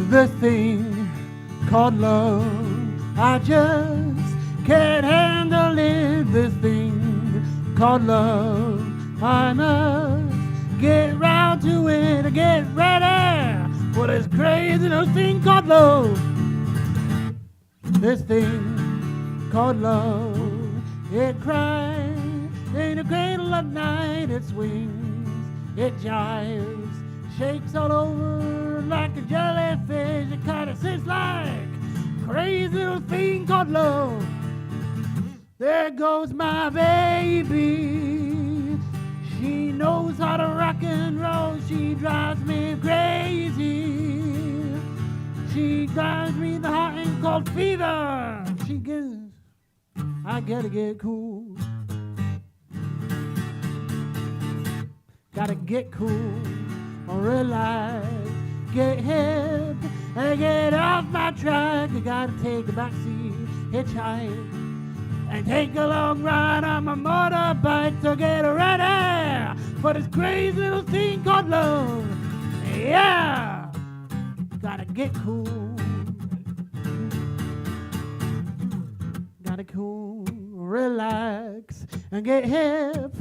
This thing called love, I just can't handle it. This thing called love, I must get round to it. Get ready for this crazy little thing called love. This thing called love, it cries in the cradle of night. It swings, it jives, shakes all over like a jellyfish. It kind of sits like crazy little thing called love. There goes my baby. She knows how to rock and roll. She drives me crazy. She drives me the hot and cold fever. She gets, I gotta get cool. Gotta get cool or relax. Get hip and get off my track. I gotta take a backseat, hitchhike, and take a long ride on my motorbike to get ready for this crazy little thing called love. Yeah! Gotta get cool. Gotta cool, relax, and get hip.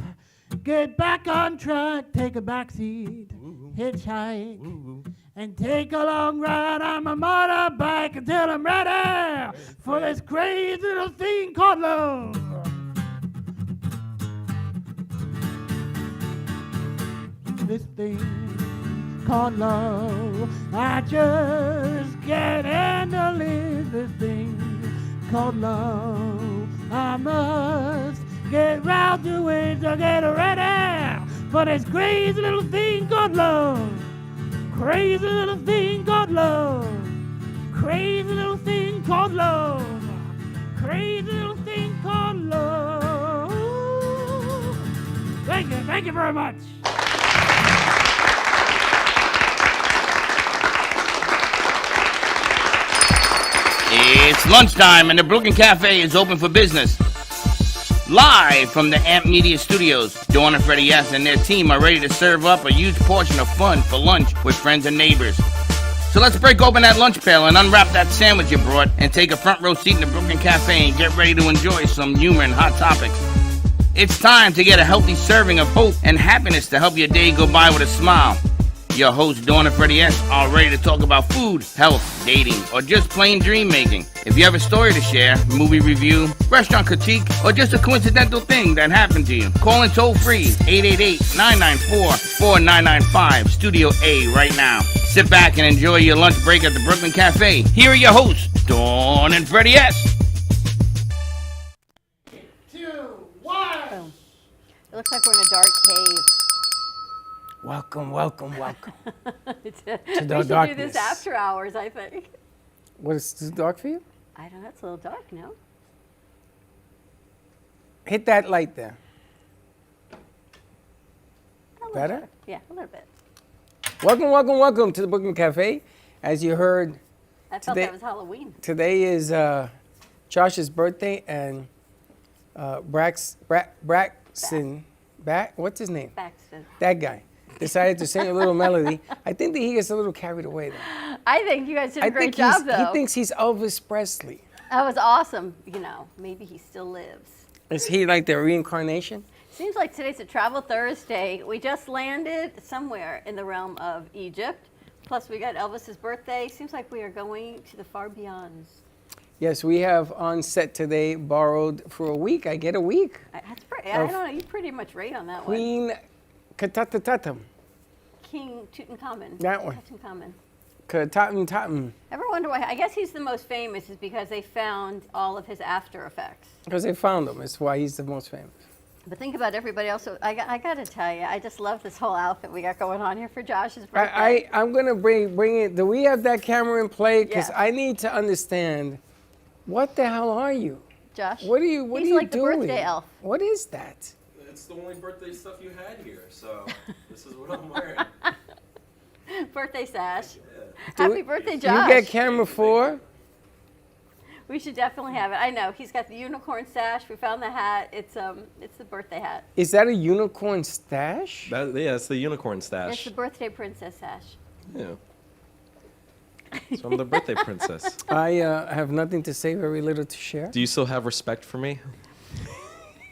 Get back on track, take a backseat, hitchhike, and take a long ride on my motorbike until I'm ready for this crazy little thing called love. This thing called love, I just can't handle it. This thing called love, I must get round to it to get ready for this crazy little thing called love. Crazy little thing called love. Crazy little thing called love. Crazy little thing called love. Thank you very much. It's lunchtime and the Brooklyn Cafe is open for business. Live from the Amp Media Studios, Dawn and Freddie S. and their team are ready to serve up a huge portion of fun for lunch with friends and neighbors. So let's break open that lunch pail and unwrap that sandwich you brought and take a front row seat in the Brooklyn Cafe and get ready to enjoy some humor and hot topics. It's time to get a healthy serving of hope and happiness to help your day go by with a smile. Your hosts, Dawn and Freddie S., are ready to talk about food, health, dating, or just plain dream making. If you have a story to share, movie review, restaurant critique, or just a coincidental thing that happened to you, call in toll free 888-994-4995, Studio A right now. Sit back and enjoy your lunch break at the Brooklyn Cafe. Here are your hosts, Dawn and Freddie S. 2, 1. It looks like we're in a dark cave. Welcome to the we should do darkness. this after hours, I think. What is too dark for you? I don't know, it's a little dark, no? Hit that light there. A little Better? bit. Yeah, a little bit. Welcome to the Brooklyn Cafe. As you heard, I felt Today- that was Halloween. today is Josh's birthday and Braxton, what's his name? Baxton. That guy decided to sing a little melody. I think that he gets a little carried away though. I think you guys did a I great think job, though. he thinks he's Elvis Presley. That was awesome. You know, maybe he still lives. Is he like the reincarnation? Seems like today's a travel Thursday. We just landed somewhere in the realm of Egypt. Plus, we got Elvis's birthday. Seems like we are going to the far beyonds. Yes, we have on set today borrowed for a week. I get a week. That's pretty, I don't know. You pretty much right on that one. Queen Katatatum. King Tutankhamun. That one. Tutankhamun. Katatum. Ever wonder why? I guess he's the most famous is because they found all of his after effects. Because they found him. That's why he's the most famous. But think about everybody else. I got to tell you, I just love this whole outfit we got going on here for Josh's birthday. I'm going to bring it. Do we have that camera in play? Because Yeah. I need to understand, what the hell are you? Josh. What are you He's doing? like the birthday elf. What is that? It's the only birthday stuff you had here, so this is what I'm wearing. Birthday sash. Do Happy it- birthday, Josh. You get camera 4? We should definitely have it. I know. He's got the unicorn sash. We found the hat. It's the birthday hat. Is that a unicorn stash? Yeah, it's the unicorn It's stash. the birthday princess sash. Yeah. So I'm the birthday princess. I have nothing to say, very little to share. Do you still have respect for me?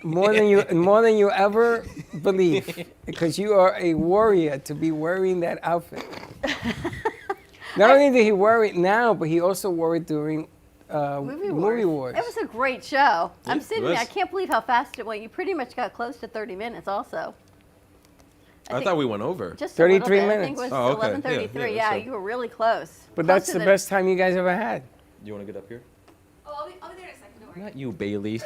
More than you ever believe, because you are a warrior to be wearing that outfit. Not only did he wear it now, but he also wore it during Movie Wars. It was a great show. I'm it sitting there. I was. can't believe how fast it went. You pretty much got close to 30 minutes also. I think thought we went over. Just 33 a little bit. I think it minutes. was Oh, okay. 11:33. Yeah, Yeah, so- you were really close. But Closer that's the than- best time you guys ever had. You want to get up here? Oh, I'll be there in a second. Don't worry. Not you, Bailey.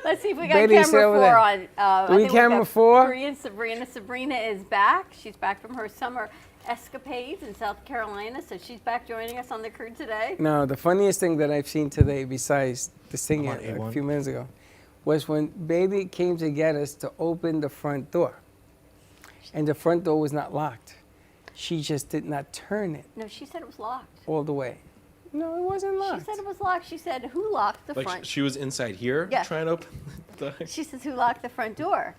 Let's see if we got Bailey, sit camera over 4 there. on. I Do we think we've camera got 4? Maria and Sabrina is back. She's back from her summer escapades in South Carolina, so she's back joining us on the crew today. No, the funniest thing that I've seen today, besides the singing Come on, a A1. few minutes ago, was when Bailey came to get us to open the front door. And the front door was not locked. She just did not turn it No, she said it was locked. all the way. No, it wasn't She locked. said it was locked. She said, "Who locked the Like front?" she was inside here Yeah. trying to open the door. She says, "Who locked the front door?"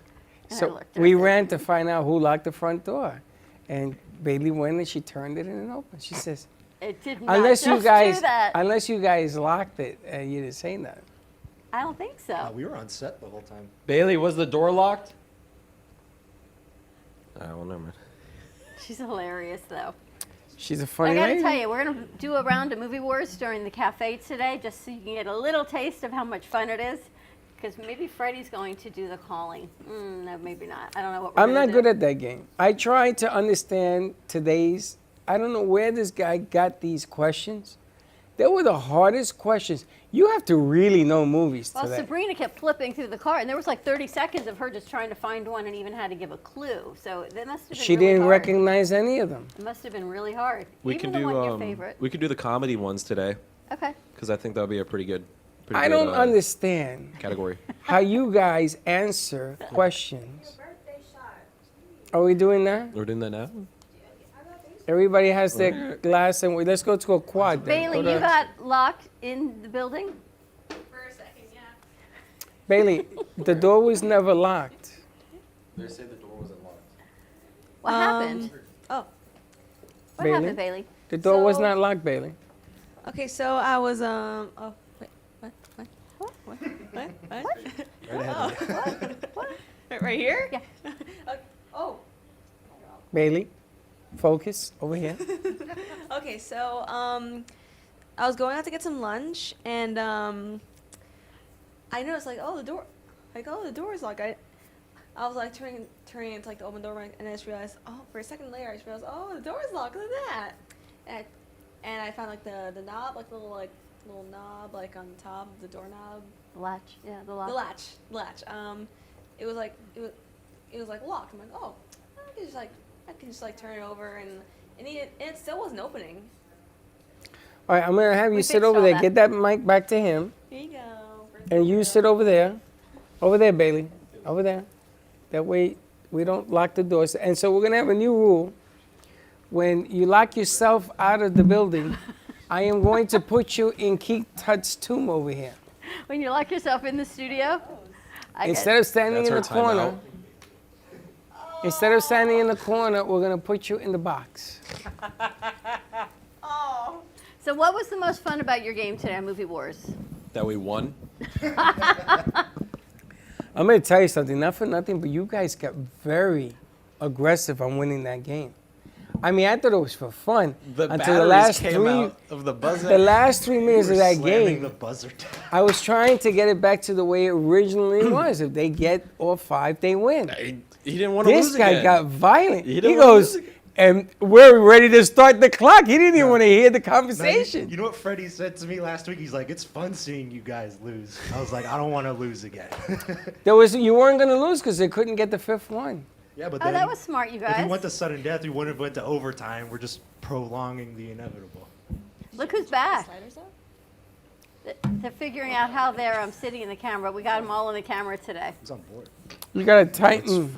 And I So looked at we her. ran to find out who locked the front door. And Bailey went and she turned it and it opened. She says, It did not unless you just guys, do that. unless you guys locked it, you didn't say nothing. I don't think so. We were on set the whole time. Bailey, was the door locked? Well, never mind. She's hilarious, though. She's a I funny got to lady. tell you, we're going to do a round of Movie Wars during the cafe today, just so you can get a little taste of how much fun it is. Because maybe Freddie's going to do the calling. No, maybe not. I don't know what we're I'm gonna not do. good at that game. I tried to understand today's, I don't know where this guy got these questions. They were the hardest questions. You have to really know movies Well, today. Sabrina kept flipping through the card, and there was like 30 seconds of her just trying to find one and even had to give a clue. So that must have been She really didn't hard. recognize any of them. It must have been really hard. We even can the do one your favorite. we could do the comedy ones today Okay. because I think that'll be a pretty good I don't understand category. how you guys answer questions. Birthday shot. Are we doing that? We're doing that now. Everybody has their glass, and let's go to a quad. then. Bailey, Go to- you got locked in the building? For a second, yeah. Bailey, the door was never locked. They say the door wasn't locked. What happened? Oh, What Bailey? happened, Bailey? The door was So- not locked, Bailey. okay. So I was Oh, wait. What? What? What? What? What? Right here? Yeah. Okay. Oh. Bailey, focus over here. Okay. So I was going out to get some lunch, and I noticed the door is locked. I was like turning to like the open door, and I just realized, for a second later, I just realized, the door is locked. Look at that. And I found like the knob, like the little knob, like on top of the doorknob. The latch. Yeah, the lock. The latch. It was like locked. I'm like, I can just turn it over, and it still wasn't opening. All right, I'm gonna have you We sit fixed over all there. that. Get that mic back to him, Here you go. and you sit over there. Over there, Bailey. Over there. That way we don't lock the doors. And so we're gonna have a new rule. When you lock yourself out of the building, I am going to put you in Keith Tut's tomb over here. When you lock yourself in the studio? Instead of standing That's in her the corner, timeout. instead of standing in the corner, we're gonna put you in the box. So what was the most fun about your game today on Movie Wars? That we won. I'm gonna tell you something, not for nothing, but you guys got very aggressive on winning that game. I mean, I thought it was for fun The until the batteries last came out of the buzzer. the last 3 minutes of that Slamming the game. buzzer down. I was trying to get it back to the way it originally was. If they get all 5, they win. He didn't want to This lose guy again. got violent. He He didn't wanna goes, lose again. and we're ready to start the clock. He didn't even want to hear the conversation. You know what Freddie said to me last week? He's like, "It's fun seeing you guys lose." I was like, "I don't want to lose again." You weren't gonna lose because they couldn't get the 5th one. Yeah, but Oh, then that was smart, you if guys. we went to sudden death, we wouldn't have went to overtime. We're just prolonging the inevitable. Look who's back. Sliders up? They're figuring out how they're sitting in the camera. We got them all in the camera today. Who's on board? You gotta tighten.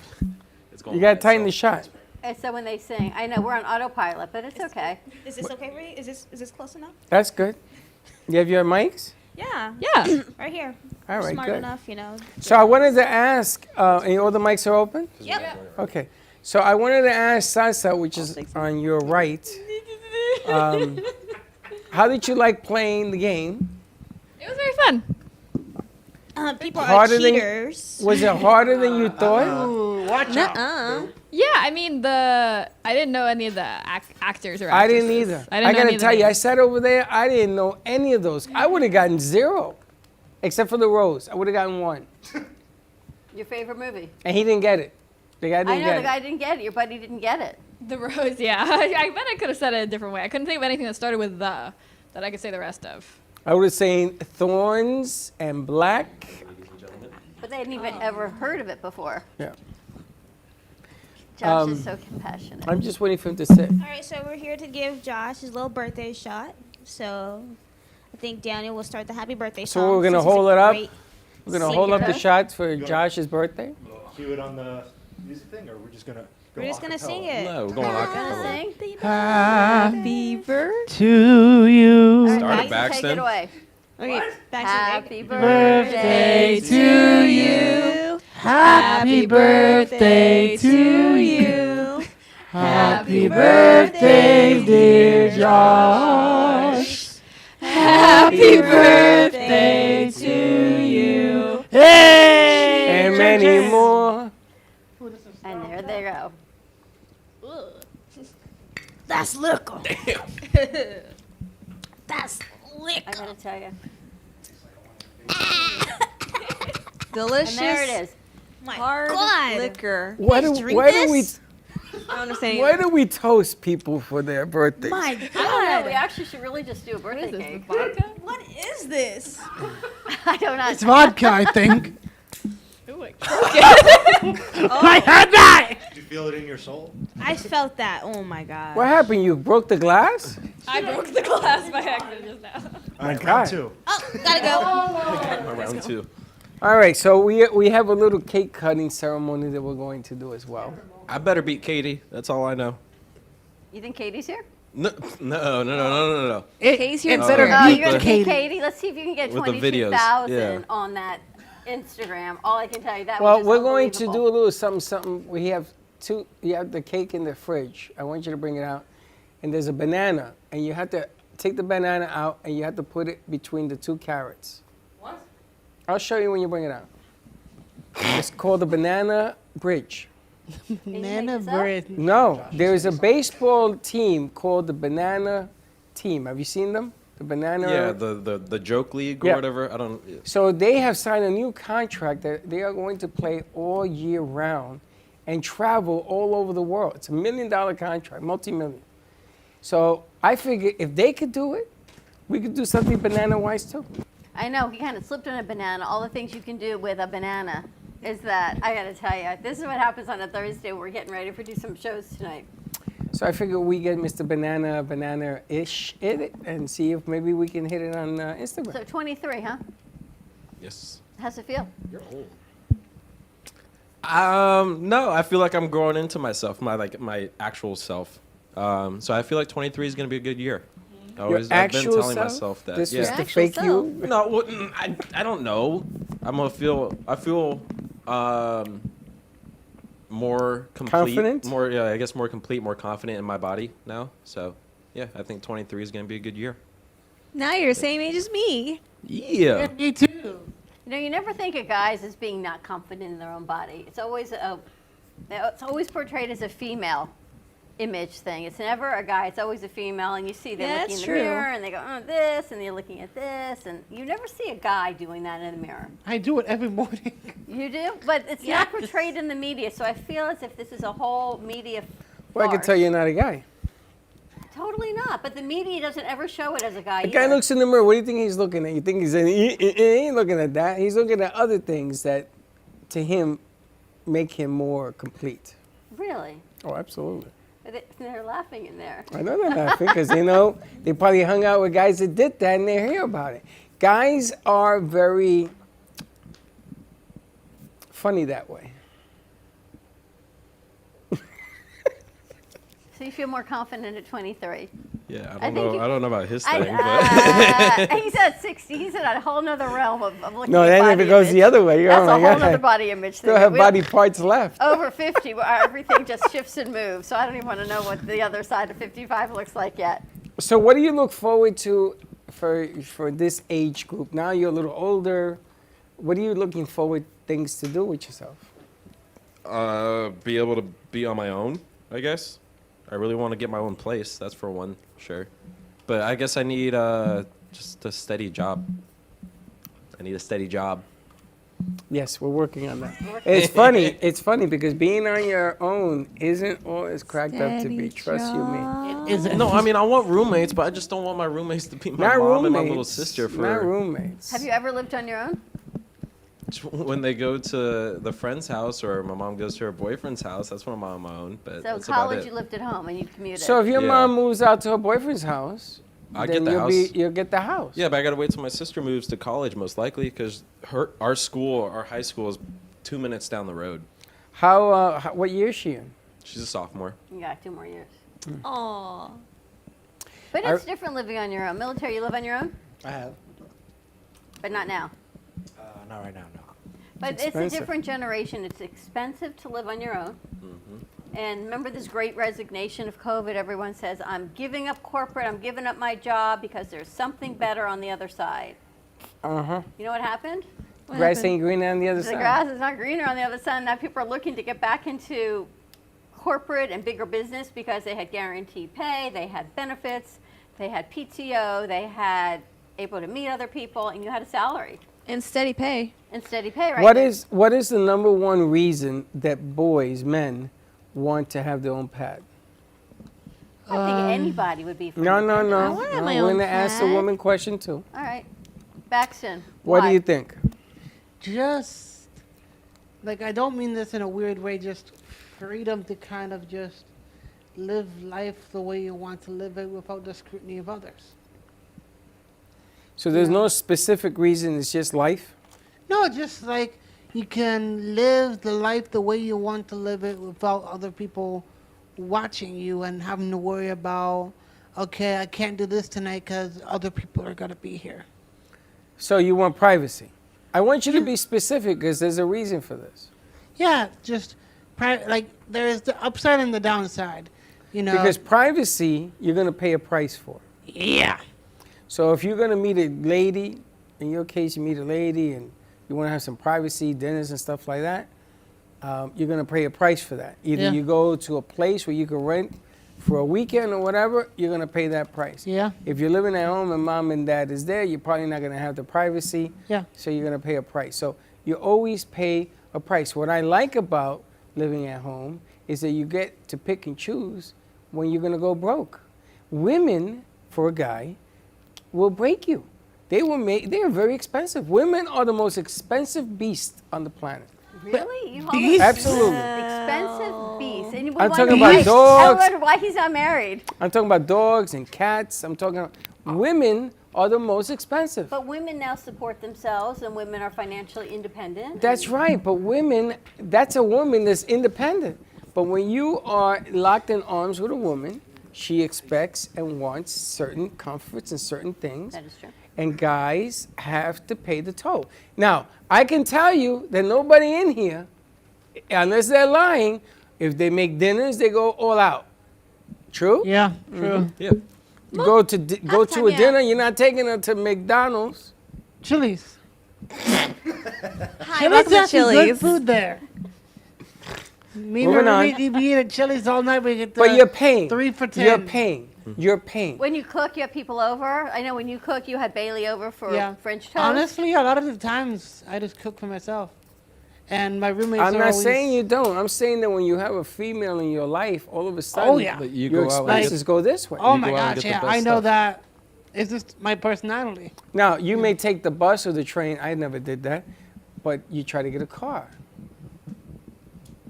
It's going You gotta by tighten the itself. shot. And so when they sing, I know we're on autopilot, but it's okay. Is this okay for you? Is this close enough? That's good. You have your mics? Yeah. Yeah. Right here. All right, Smart good. enough, you know. So I wanted to ask, and all the mics are open? Yep. Okay. So I wanted to ask Sasa, which is on your right, how did you like playing the game? It was very fun. People are Harder than- cheaters. Was it harder than you thought? Ooh, watch out. Yeah, I mean I didn't know any of the actors or actresses. I didn't either. I didn't I know gotta any of the tell you, I names. sat over there. I didn't know any of those. I would have gotten 0, except for the Rose. I would have gotten 1, Your favorite movie? and he didn't get it. The guy I didn't know get the it. guy didn't get it. Your buddy didn't get it. The Rose, yeah. I bet I could have said it a different way. I couldn't think of anything that started with the that I could say the rest of. I would have saying Thorns and Black. But they hadn't even ever heard of it before. Yeah. Josh is so compassionate. I'm just waiting for him to sit. All right, so we're here to give Josh his little birthday shot. So I think Daniel will start the happy birthday So song. we're gonna since it's a hold it up? great- We're gonna Sing hold it up the up. shots for Josh's birthday. Cue it on the music thing, or we're just gonna. We're just gonna sing it. No, we're going Gonna sing? Happy Beaver. to you. All Start it right, back, take Stan. it away. Okay, back Happy to birthday to you. Happy birthday to you. Happy birthday, dear Josh. Happy birthday to you. Hey! And many more. And there they go. That's liquor. That's I liquor. gotta tell you. Delicious. And there it is. My Hard God. liquor. Why Please do, drink why do we this? I don't understand. why do we toast people for their birthdays? My I don't know. We God. actually should really just do a What birthday is this? cake. Vodka? What is this? I don't know. It's vodka, I think. Ooh, like- I heard that. Did you feel it in your soul? I felt that. Oh my God. What happened? You broke the glass? I broke the glass by accident just now. All right, God. round 2. Oh, gotta go. Round 2. All right, so we have a little cake cutting ceremony that we're going to do as well. I better beat Katie. That's all I know. You think Katie's here? No. Case here. It better Oh, beat you're gonna Katie. beat Katie. Let's see if you can get With the videos, 22,000 yeah. on that Instagram. All I can tell you that. Well, was just we're going to do a unbelievable. little something. We have you have the cake in the fridge. I want you to bring it out. And there's a banana, and you have to take the banana out, and you have to put it between the 2 carrots. What? I'll show you when you bring it out. It's called the banana bridge. Banana this up? bread. No, there is a baseball team called the Banana Team. Have you seen them? The Banana. Yeah, the joke league or Yeah. whatever. I don't. Yeah. So they have signed a new contract that they are going to play all year round and travel all over the world. It's $1 million contract, multi-million. So I figured if they could do it, we could do something banana-wise too. I know, he kind of slipped on a banana. All the things you can do with a banana is that, I gotta tell you, this is what happens on a Thursday. We're getting ready to do some shows tonight. So I figured we get Mr. Banana-ish in it and see if maybe we can hit it on Instagram. So 23, huh? Yes. How's it feel? You're old. No, I feel like I'm growing into myself, my actual self. So I feel like 23 is gonna be a good year. I've been actual telling self? myself that. This yeah. was the Actual fake self. you? No, well, I don't know. I feel more complete. Confident? More, yeah, I guess more complete, more confident in my body now. So, yeah, I think 23 is going to be a good year. Now you're the same age as me. Yeah. Me too. You know, you never think of guys as being not confident in their own body. It's always portrayed as a female image thing. It's never a guy. It's always a female, and you see them Yeah, looking in that's the true. mirror, and they go, "Oh, this," and they're looking at this, and you never see a guy doing that in the mirror. I do it every morning. You do, but it's not portrayed in the media. So I feel as if this is a whole media. Well, I can farce. tell you're not a guy. Totally not. But the media doesn't ever show it as a guy. The guy either. looks in the mirror. What do you think he's looking at? You think he's he ain't looking at that. He's looking at other things that, to him, make him more complete. Really. Oh, absolutely. They're laughing in there. I know they're laughing because they probably hung out with guys that did that and they hear about it. Guys are very funny that way. So you feel more confident at 23. Yeah, I think I don't know about his I- thing, but he's at 60. He's at a whole nother realm of looking No, at that body never goes image. the other way. That's Oh my a whole God. other body image thing. Still have We- body parts left. Over 50, where everything just shifts and moves. So I don't even want to know what the other side of 55 looks like yet. So what do you look forward to for this age group? Now you're a little older. What are you looking forward things to do with yourself? be able to be on my own, I guess. I really want to get my own place. That's for one, sure. But I guess I need just a steady job. I need a steady job. Yes, we're working on that. It's funny. It's funny because being on your own isn't always cracked up to be. Trust you me. Is it? No, I mean I want roommates, but I just don't want my roommates to be my Not mom roommates. and my little sister for Not roommates. Have you ever lived on your own? when they go to the friend's house or my mom goes to her boyfriend's house. That's when I'm on my own. But So that's college, about you it. lived at home and you commuted. So if your Yeah. mom moves out to her boyfriend's house, I then get the you'll house. you'll get the house. Yeah, but I gotta wait till my sister moves to college, most likely, because our school, our high school, is 2 minutes down the road. What year is she in? She's a sophomore. You got 2 more years. Aw. But I- it's different living on your own. Military, you live on your own? I have. But not now. Not right now, no. But it's a expensive. different generation. It's expensive to live on your own. And remember this great resignation of COVID? Everyone says, I'm giving up corporate, I'm giving up my job because there's something better on the other side. Uh-huh. You know what happened? What Grass happened? ain't green on the other The side. grass is not greener on the other side. Now people are looking to get back into corporate and bigger business because they had guaranteed pay, they had benefits, they had PTO, they had able to meet other people, and you had a salary And steady pay. and steady pay, right? What is the number one reason that boys, men, want to have their own pad? I think anybody would be for No, no, independence. no. I wanna have my We're own gonna ask the pad. woman question too. All right. Baxton. What why? do you think? Just like, I don't mean this in a weird way, just freedom to kind of just live life the way you want to live it without the scrutiny of others. So there's no specific reason. It's just life. No, just like you can live the life the way you want to live it without other people watching you and having to worry about, okay, I can't do this tonight because other people are going to be here. So you want privacy. I want you to be specific because there's a reason for this. Yeah, just like there's the upside and the downside, you know. Because privacy, you're gonna pay a price for. Yeah. So if you're gonna meet a lady, in your case, you meet a lady and you want to have some privacy, dinners and stuff like that, you're gonna pay a price for that. Either Yeah. you go to a place where you can rent for a weekend or whatever, you're gonna pay that price. Yeah. If you're living at home and mom and dad is there, you're probably not gonna have the privacy. Yeah. So you're gonna pay a price. So you always pay a price. What I like about living at home is that you get to pick and choose when you're gonna go broke. Women, for a guy, will break you. They are very expensive. Women are the most expensive beast on the planet. Really? You Beast? Absolutely. Expensive beast. And we I'm wonder talking why- about dogs. I wonder why he's not married. I'm talking about dogs and cats. I'm talking about women are the most expensive. But women now support themselves and women are financially independent. That's right, but women, that's a woman that's independent. But when you are locked in arms with a woman, she expects and wants certain comforts and certain things. That is true. And guys have to pay the toll. Now, I can tell you that nobody in here, unless they're lying, if they make dinners, they go all out. True? Yeah, true. Yeah. You go to go half to time, a yeah. dinner, you're not taking her to McDonald's. Chili's. Hi, Chili's welcome to has some good Chili's. food there. Me Moving on. and we eat at Chili's all night. We get the But you're paying. 3 for 10. You're paying. You're paying. When you cook, you have people over. I know when you cook, you had Bailey over for Yeah. French toast. Honestly, a lot of the times I just cook for myself, and my roommates I'm are not always, saying you don't. I'm saying that when you have a female in your life, all of a sudden, Oh, yeah. That you your go out and get- expenses go this way. Oh You my go out and gosh, get the yeah, best I know stuff. that. It's just my personality. Now, you may take the bus or the train. I never did that. But you try to get a car.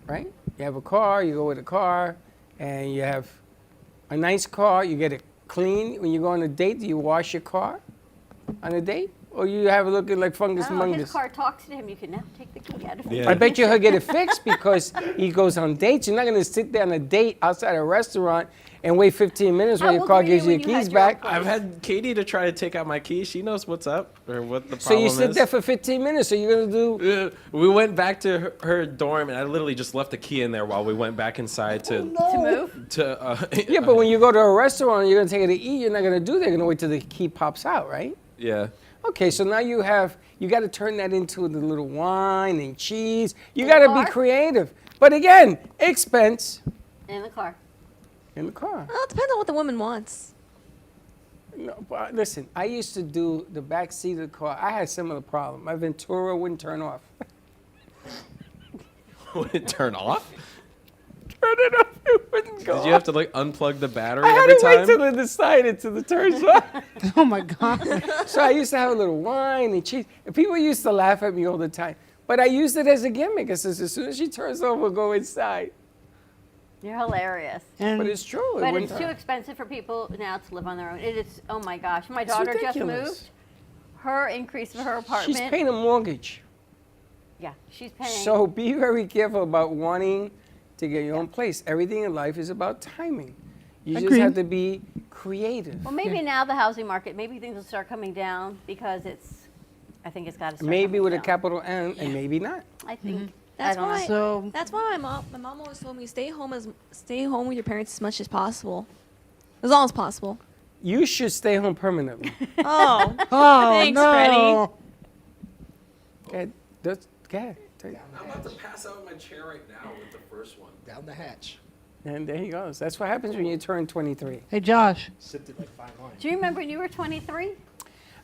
Right? You have a car, you go with a car, and you have a nice car. You get it clean. When you go on a date, do you wash your car on a date? Or you have it looking like fungus Oh, his mungus? car talks to him. You can now take the key out of it. Yeah. I bet you he'll get it fixed because he goes on dates. You're not going to sit there on a date outside a restaurant and wait 15 minutes How when your old car were you gives you when your you keys had your back. place? I've had Katie to try to take out my keys. She knows what's up or what the So problem you is. sit there for 15 minutes. So you're going to do. We went back to her dorm, and I literally just left the key in there while we went back inside to To move? Yeah, but when you go to a restaurant and you're going to take it to eat, you're not going to do that. You're going to wait till the key pops out, right? yeah. Okay, so now you got to turn that into the little wine and cheese. You got to be car? creative. But again, expense In the car. in the car. Well, it depends on what the woman wants. No, but listen, I used to do the back seat of the car. I had a similar problem. My Ventura wouldn't turn off. Would it turn off? Turn it off, it wouldn't go Did you have to like unplug the battery I had every to wait time? till it decided till it turns off. Oh my God. So I used to have a little wine and cheese. And people used to laugh at me all the time. But I used it as a gimmick. I says, as soon as she turns off, we'll go inside. You're hilarious. And But it's true. it But wouldn't it's too turn. expensive for people now to live on their own. It is, oh my gosh. My daughter just ridiculous. moved. Her increase for her apartment. She's paying a mortgage. Yeah, she's paying. So be very careful about wanting to get your own place. Everything in life is about timing. You just Agreed. have to be creative. Well, maybe now the housing market, maybe things will start coming down because I think it's got to start Maybe coming with a down. capital N and maybe not. I think. That's I don't know. why. So That's why my mom always told me stay home with your parents as much as possible, as long as possible. You should stay home permanently. Oh, oh Thanks, no. Okay, go ahead. I'm about to pass out my chair right now with the first one. Down the hatch. And there he goes. That's what happens when you turn 23. Hey Josh. Sipped it like fine wine. Do you remember when you were 23?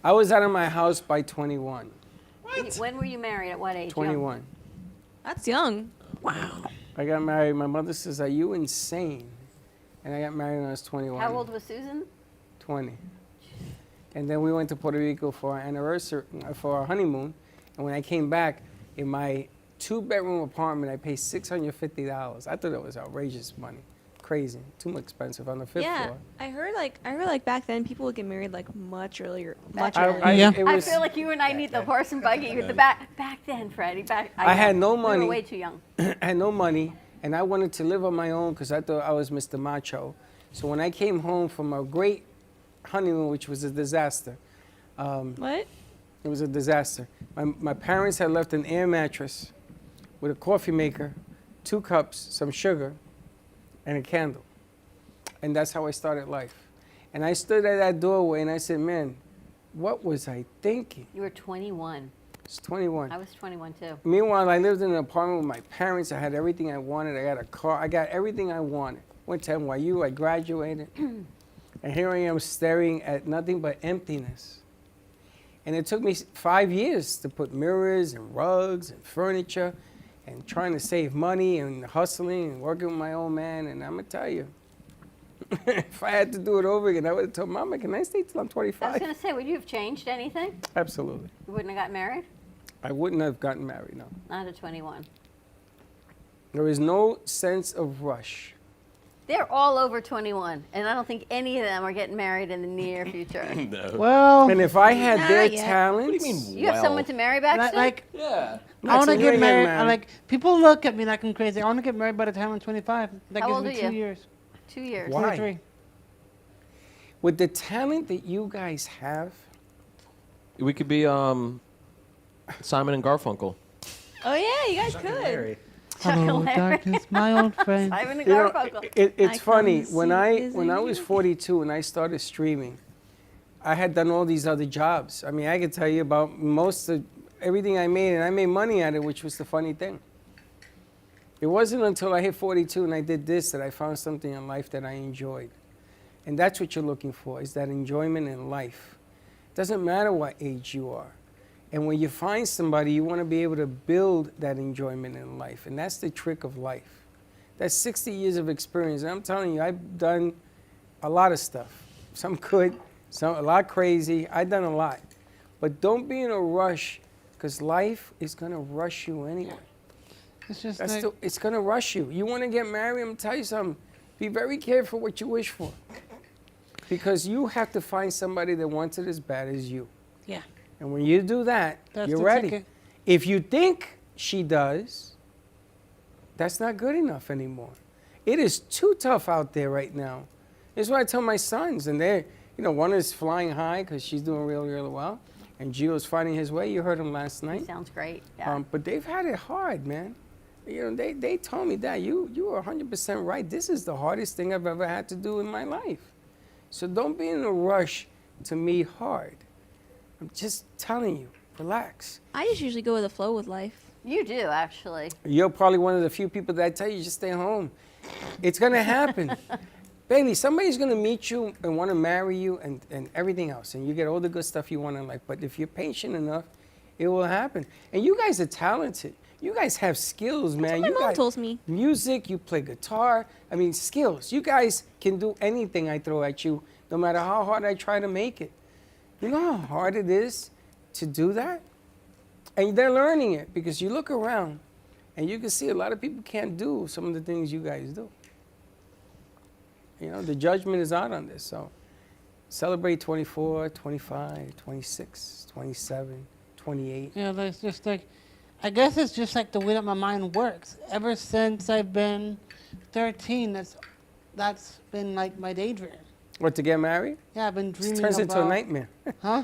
I was out of my house by 21. When were you married? At what age? Young? 21. that's young. I got married. My mother says, "Are you insane?" And I got married when I was 21. How old was Susan? 20. And then we went to Puerto Rico for our anniversary, for our honeymoon. And when I came back, in my 2-bedroom apartment, I paid $650. I thought that was outrageous money. Crazy. Too expensive on the 5th Yeah, floor. I heard like back then people would get married like much earlier. Much I- earlier. I- Yeah. it I was- feel like you and I need the horse and buggy. The back then, Freddie. I had no We money. were way too young. I had no money, and I wanted to live on my own because I thought I was Mr. Macho. So when I came home from a great honeymoon, which was a disaster, What? it was a disaster. My parents had left an air mattress with a coffee maker, 2 cups, some sugar, and a candle. And that's how I started life. And I stood at that doorway and I said, man, what was I thinking? You were 21. It's 21. I was 21 too. Meanwhile, I lived in an apartment with my parents. I had everything I wanted. I got a car. I got everything I wanted. Went to NYU. I graduated. And here I am staring at nothing but emptiness. And it took me 5 years to put mirrors and rugs and furniture and trying to save money and hustling and working with my old man. And I'm going to tell you, if I had to do it over again, I would have told Mama, can I stay till I'm I was 25? going to say, would you have changed anything? Absolutely. You wouldn't have got married? I wouldn't have gotten married, no. Not at 21. There is no sense of rush. They're all over 21, and I don't think any of them are getting married in the near future. No. Well, And if I had their Not yet. talents, What do you mean? You have someone to marry back soon? like Yeah. I want to Maxine, you get ain't married. getting Like people look at me like I'm crazy. I want to get married by the time I'm 25. That How gives old me are 2 you? years. 2 years. Why? 23. With the talent that you guys have, We could be Simon and Garfunkel. Oh yeah, you guys could. Larry. Hello, Larry. darkness, my old friend. Simon and you know, Garfunkel. it's I funny. come When see I his was 42 and I started streaming, I had done all these other jobs. I mean, I could tell you about most of everything I made, and I made money at it, which was the funny thing. It wasn't until I hit 42 and I did this that I found something in life that I enjoyed. And that's what you're looking for, is that enjoyment in life. It doesn't matter what age you are. And when you find somebody, you want to be able to build that enjoyment in life. And that's the trick of life. That's 60 years of experience. And I'm telling you, I've done a lot of stuff. Some good, some a lot crazy. I've done a lot. But don't be in a rush, because life is going to rush you anyway. It's just That's like, it's going to rush you. You want to get married, I'm going to tell you something. Be very careful what you wish for. Because you have to find somebody that wants it as bad as you. yeah. And when you do that, That's you're the ready. ticket. If you think she does, that's not good enough anymore. It is too tough out there right now. This is what I tell my sons, and they're, one is flying high because she's doing really, really well, and Gio's finding his way. You heard him last night. Sounds great. Yeah. But they've had it hard, man. They told me that you are 100% right. This is the hardest thing I've ever had to do in my life. So don't be in a rush to meet hard. I'm just telling you, relax. I just usually go with the flow with life. You do, actually. You're probably one of the few people that I tell you just stay home. It's gonna happen. Bailey, somebody's gonna meet you and wanna marry you and everything else, and you get all the good stuff you want in life. But if you're patient enough, it will happen. And you guys are talented. You guys have skills, man. That's what You my mom got told me. music, you play guitar. I mean, skills. You guys can do anything I throw at you, no matter how hard I try to make it. You know how hard it is to do that? And they're learning it because you look around and you can see a lot of people can't do some of the things you guys do. The judgment is out on this. So celebrate 24, 25, 26, 27, 28. That's just like, I guess it's just like the way that my mind works. Ever since I've been 13, that's been like my daydream. What, to get married? Yeah, I've been dreaming It turns about. into a nightmare. Huh?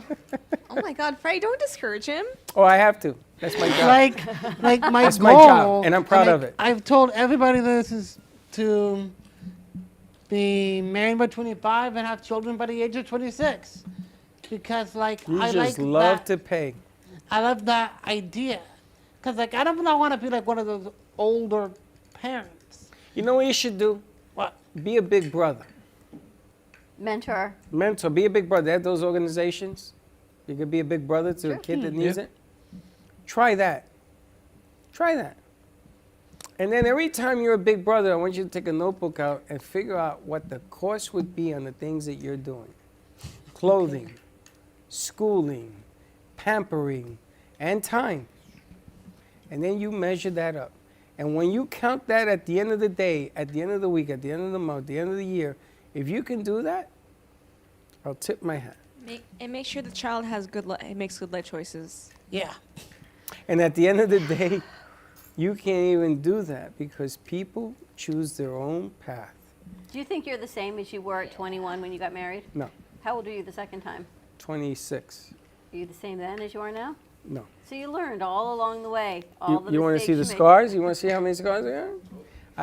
Oh my God, Freddie, don't discourage him. Oh, I have to. That's my job. like my That's goal. my job, and I'm proud of it. I've told everybody this is to be married by 25 and have children by the age of 26, because You I just like love that. to pay. I love that idea, because I don't want to be like one of those older parents. You know what you should do? What? Be a big brother. Mentor. Mentor, be a big brother. They have those organizations. You could be a big brother to a kid that needs it. Try that. Try that. And then every time you're a big brother, I want you to take a notebook out and figure out what the cost would be on the things that you're doing. Clothing, schooling, pampering, and time. And then you measure that up. And when you count that at the end of the day, at the end of the week, at the end of the month, at the end of the year, if you can do that, I'll tip my hat. Make sure the child has makes good life choices. Yeah. And at the end of the day, you can't even do that because people choose their own path. Do you think you're the same as you were at 21 when you got married? No, How old are you the second time? 26. Are you the same then as you are now? No. So you learned all along the way. All the You want to see the mistakes you made. scars? You want to see how many scars I got?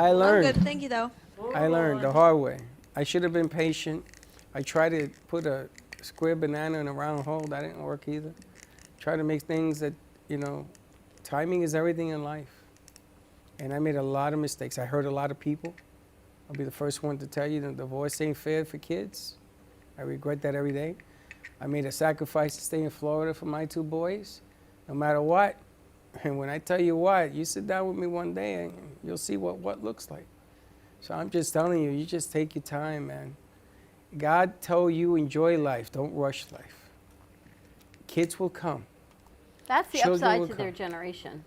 I I'm learned. good, thank you though. I learned the hard way. I should have been patient. I tried to put a square banana in a round hole. That didn't work either. Try to make things that, timing is everything in life. And I made a lot of mistakes. I hurt a lot of people. I'll be the first one to tell you that divorce ain't fair for kids. I regret that every day. I made a sacrifice to stay in Florida for my 2 boys, no matter what. And when I tell you what, you sit down with me one day and you'll see what looks like. So I'm just telling you, you just take your time, man. God told you enjoy life, don't rush life. Kids will come. That's the Children upside will to their come. generation,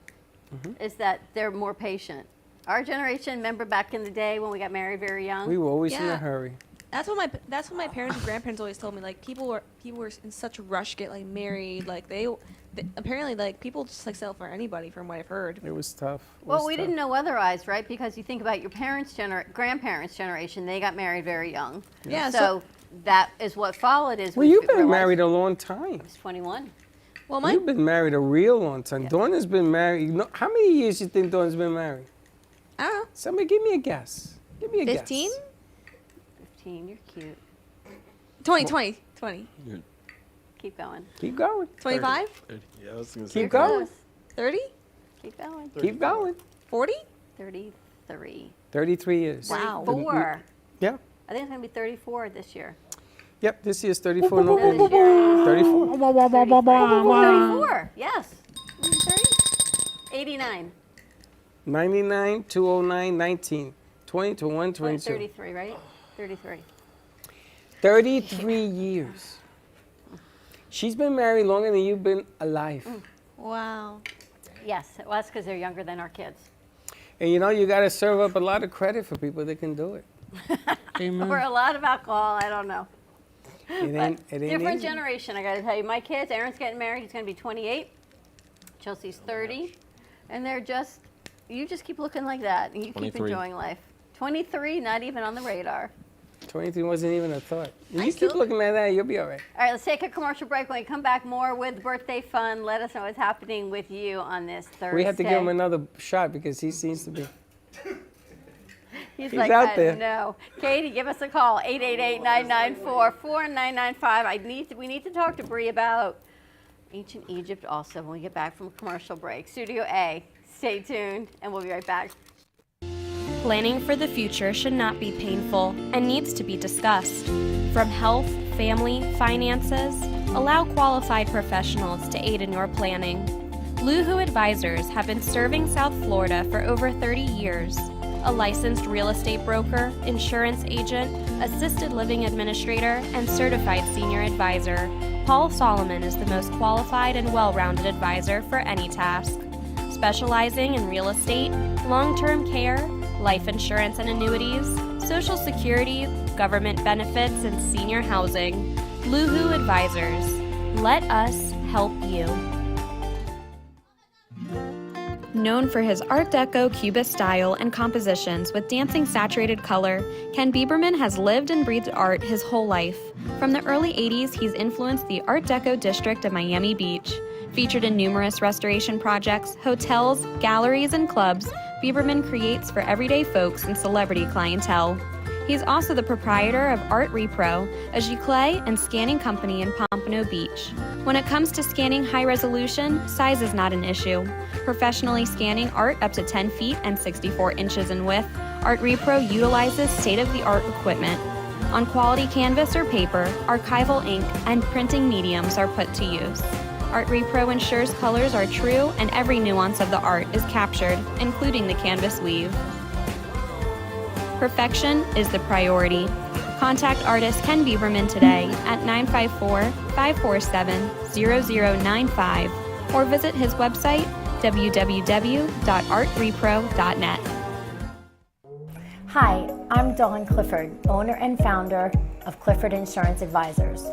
is that they're more patient. Our generation, remember back in the day when we got married very young? We were always in a Yeah. hurry. That's what my parents and grandparents always told me. Like people were in such a rush to get married. Like they apparently people just settle for anybody from what I've heard. It was tough. It Well, was we tough. didn't know otherwise, right? Because you think about your grandparents' generation, they got married very young. Yeah, So that is what followed is Well, we you've been realized married a long time. I was 21. Well, my You've been married a real long time. Yeah. Dawn has been married. How many years do you think Dawn's been married? I don't know. Somebody give me a guess. Give me a 15? guess. 15, you're cute. 20. Keep going. Keep going. 25? Yeah, I was gonna say. Keep going. 30? Keep going. Keep going. 40? 33. 33 years. Wow. 34. Yeah. I think it's going to be 34 this year. Yep. This year's 34. No, No, this year is 34. 34. Yes. 30? 89. 99, 209, 19, 20, 21, 22. 33, right? 33. 33 years. She's been married longer than you've been alive. Wow. Yes, well, that's because they're younger than our kids. And you got to serve up a lot of credit for people that can do it. Or a lot of alcohol, I don't know. It ain't Different easy. generation, I gotta tell you. My kids, Aaron's getting married, he's gonna be 28. Chelsea's 30. And they're just, you just keep looking like that and you keep 23. enjoying life. 23, not even on the radar. 23 wasn't even a thought. You I keep still- looking at that, you'll be all right. All right, let's take a commercial break. When we come back, more with birthday fun. Let us know what's happening with you on this Thursday. We have to give him another shot because he seems to be. He's He's like, out I there. don't know. Katie, give us a call, 888-994-4995. We need to talk to Bree about ancient Egypt also when we get back from a commercial break. Studio A, stay tuned, and we'll be right back. Planning for the future should not be painful and needs to be discussed. From health, family, finances, allow qualified professionals to aid in your planning. Luhu Advisors have been serving South Florida for over 30 years. A licensed real estate broker, insurance agent, assisted living administrator, and certified senior advisor, Paul Solomon is the most qualified and well-rounded advisor for any task. Specializing in real estate, long-term care, life insurance and annuities, Social Security, government benefits, and senior housing. Luhu Advisors. Let us help you. Known for his Art Deco Cubist style and compositions with dancing saturated color, Ken Bieberman has lived and breathed art his whole life. From the early 80s, he's influenced the Art Deco district of Miami Beach. Featured in numerous restoration projects, hotels, galleries, and clubs, Bieberman creates for everyday folks and celebrity clientele. He's also the proprietor of Art Repro, a giclée and scanning company in Pompano Beach. When it comes to scanning high resolution, size is not an issue. Professionally scanning art up to 10 feet and 64 inches in width, Art Repro utilizes state-of-the-art equipment. On quality canvas or paper, archival ink and printing mediums are put to use. Art Repro ensures colors are true and every nuance of the art is captured, including the canvas weave. Perfection is the priority. Contact artist Ken Bieberman today at 954-547-0095 or visit his website www.artrepro.net. Hi, I'm Dawn Clifford, owner and founder of Clifford Insurance Advisors.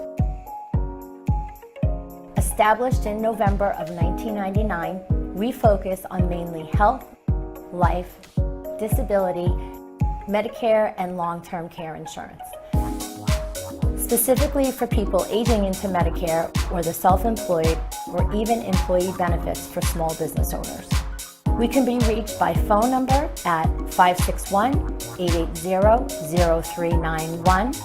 Established in November of 1999, we focus on mainly health, life, disability, Medicare, and long-term care insurance. Specifically for people aging into Medicare or the self-employed or even employee benefits for small business owners. We can be reached by phone number at 561-880-0391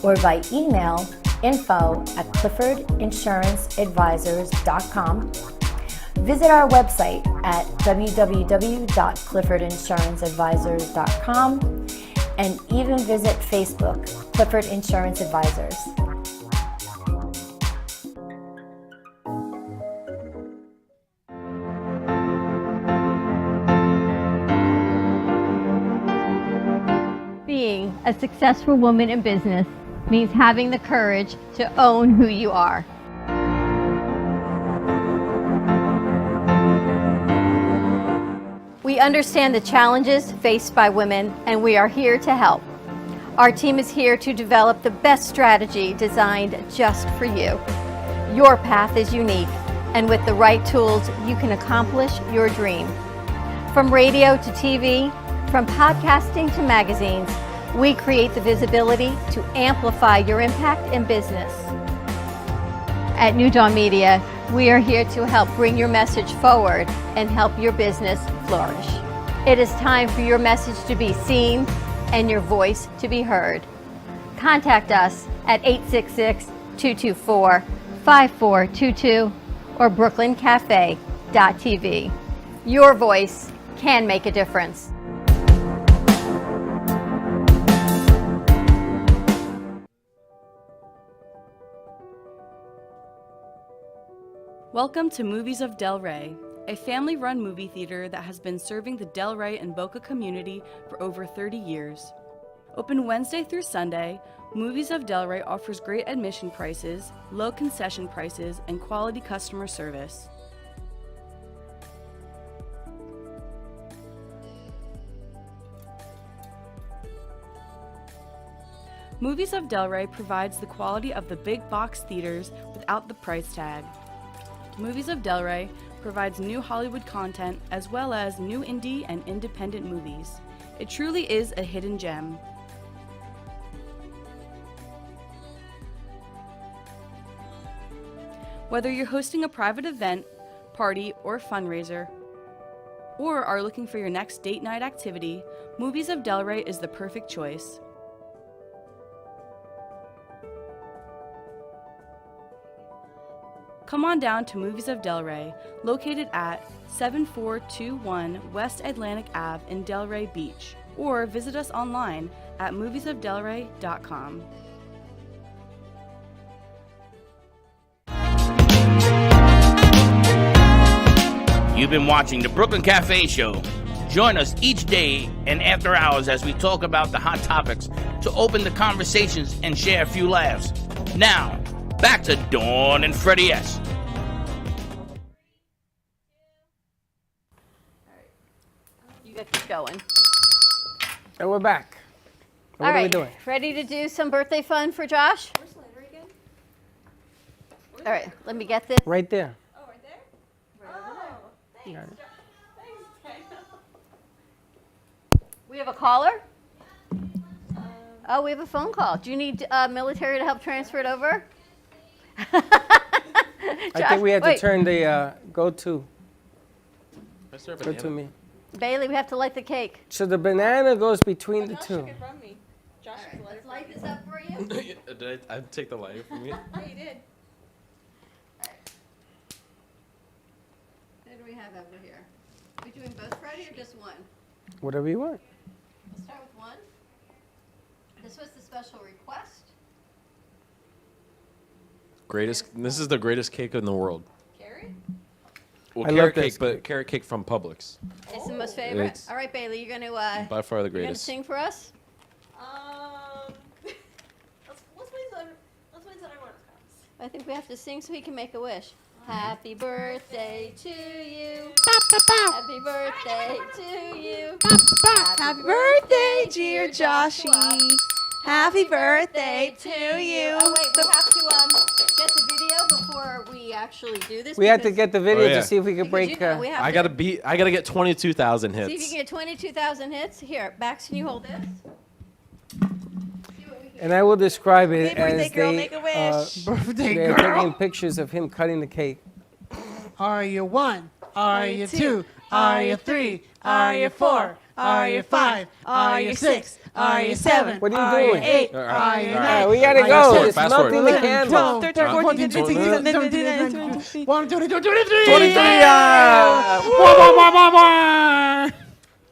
or by email info@cliffordinsuranceadvisors.com. Visit our website at www.cliffordinsuranceadvisors.com and even visit Facebook, Clifford Insurance Advisors. Being a successful woman in business means having the courage to own who you are. We understand the challenges faced by women, and we are here to help. Our team is here to develop the best strategy designed just for you. Your path is unique, and with the right tools, you can accomplish your dream. From radio to TV, from podcasting to magazines, we create the visibility to amplify your impact in business. At New Dawn Media, we are here to help bring your message forward and help your business flourish. It is time for your message to be seen and your voice to be heard. Contact us at 866-224-5422 or brooklyncafe.tv. Your voice can make a difference. Welcome to Movies of Del Rey, a family-run movie theater that has been serving the Del Rey and Boca community for over 30 years. Open Wednesday through Sunday, Movies of Del Rey offers great admission prices, low concession prices, and quality customer service. Movies of Delray provides the quality of the big box theaters without the price tag. Movies of Delray provides new Hollywood content as well as new indie and independent movies. It truly is a hidden gem. Whether you're hosting a private event, party, or fundraiser, or are looking for your next date night activity, Movies of Delray is the perfect choice. Come on down to Movies of Delray, located at 7421 West Atlantic Ave in Delray Beach, or visit us online at moviesofdelray.com. You've been watching the Brooklyn Cafe Show. Join us each day and after hours as we talk about the hot topics to open the conversations and share a few laughs. Now, back to Dawn and Freddie S. You get this going. And we're back. And All what are we right, doing? ready to do some birthday fun for Josh? Where's Landry again? All right, let me get this. Right there. Oh, right there? Oh, thanks. Got it. We have a caller? Oh, we have a phone call. Do you need military to help transfer it over? I think we had to wait. turn the go to Mr. go to me. Bailey, we have to light the cake. So the banana goes between the Josh two. took it from me. Josh took the letter Let's light this up for you. Did I take the lighter from you? Yeah, you did. What do we have over here? Are we doing both, Freddie, or just one? Whatever you want. We'll start with one. This was the special request. This is the greatest cake in the world. Carrie? Well, I love carrot this cake, but carrot cake from Publix. It's the most favorite. It's All right, Bailey, you're gonna by far the you're gonna greatest. sing for us. Let's wait until everyone comes. I think we have to sing so he can make a wish. Happy birthday to you. Happy birthday to you. Happy birthday, dear Joshy. Happy birthday to you. Oh wait, we have to get the video before we actually do this. We had to because- get the video yeah. to see if we could because break. you know, we have I to gotta get 22,000 see if you hits. can get 22,000 hits. Here, Bax, can you hold this? And I will describe it Hey, birthday as girl, they make a wish. Birthday they're girl. taking pictures of him cutting the cake. Are you 1? Are you 2? Are you 3? Are you 4? Are you 5? Are you 6? Are you 7? What are you Are you doing? 8? All right, Are you all 9? right. We gotta Are you go. 10? It's Fast melting forward. the candle. 12, 13, 14, 15, 1, 2, 23. 23.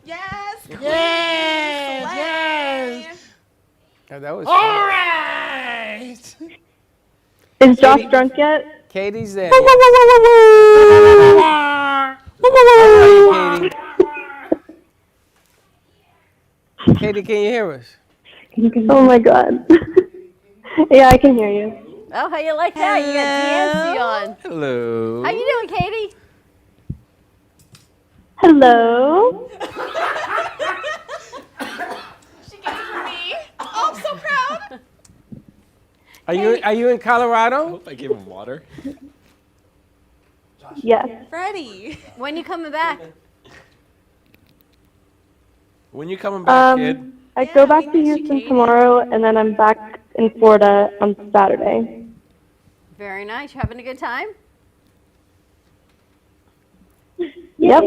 Yes. Yes. Oh, that was All fun. right. Is Josh drunk yet? Katie's there. All How are you, Katie? Katie, can you hear us? Oh my god. Yeah, I can hear you. Oh, how you like that? You got Dancy on. Hello. How you doing, Katie? Hello. She gets it for me. Oh, I'm so proud. Are you in Colorado? hope I gave him water. Yes. Freddie. When you coming back? When you coming back, kid? I go back to Houston tomorrow, and then I'm back in Florida on Saturday. Very nice. You having a good time? Yep.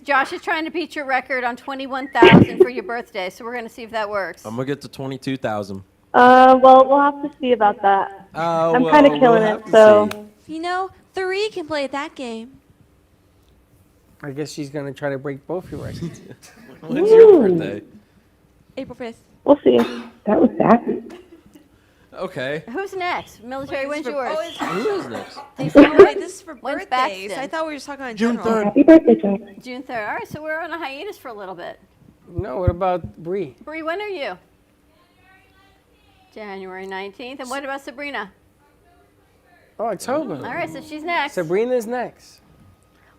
Josh is trying to beat your record on 21,000 for your birthday, so we're gonna see if that works. I'm gonna get to 22,000. Well, we'll have to see about that. I'm kind of killing it, so. You know, 3 can play at that game. I guess she's gonna try to break both your records. When's your birthday? April 5th. We'll see. That was sassy. Okay. Who's next? Military, when's yours? Who is next? Oh, wait, this is for When's birthdays. Baxton? I thought we were just talking about June general. 3rd. Happy birthday, Josh. June 3rd. All right, so we're on a hiatus for a little bit. No, what about Bree? Bree, when are you? January 19th. And what about Sabrina? Oh, October. All right, so she's next. Sabrina's next.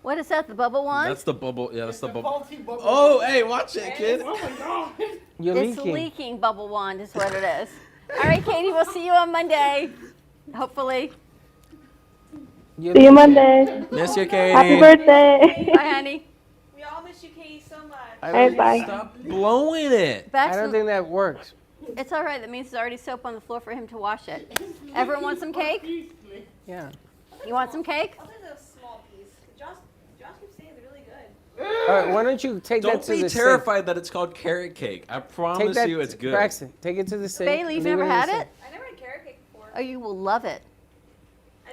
What is that? The bubble wand? That's the bubble. Yeah, that's the bubble. Faulty bubble. Oh, hey, watch it, kid. Oh my god. You're It's leaking. leaking bubble wand is what it is. All right, Katie, we'll see you on Monday. Hopefully. You're See you leaking. Monday. Miss you, Katie. Happy birthday. Bye, honey. We all miss you, Katie, so much. I Bye don't, bye. Stop blowing it. Back I don't to, think that works. it's all right. That means there's already soap on the floor for him to wash it. Everyone want some cake? Yeah. You want some cake? I'll take a small piece. Josh keeps saying they're really good. All right, why don't you take Don't that to be the terrified that it's called carrot cake. I safe. Take promise that, you it's good. Braxton, take it to the safe. Bailey, you've Leave never in the had safe. it? I never had carrot cake before. Oh, you will love it.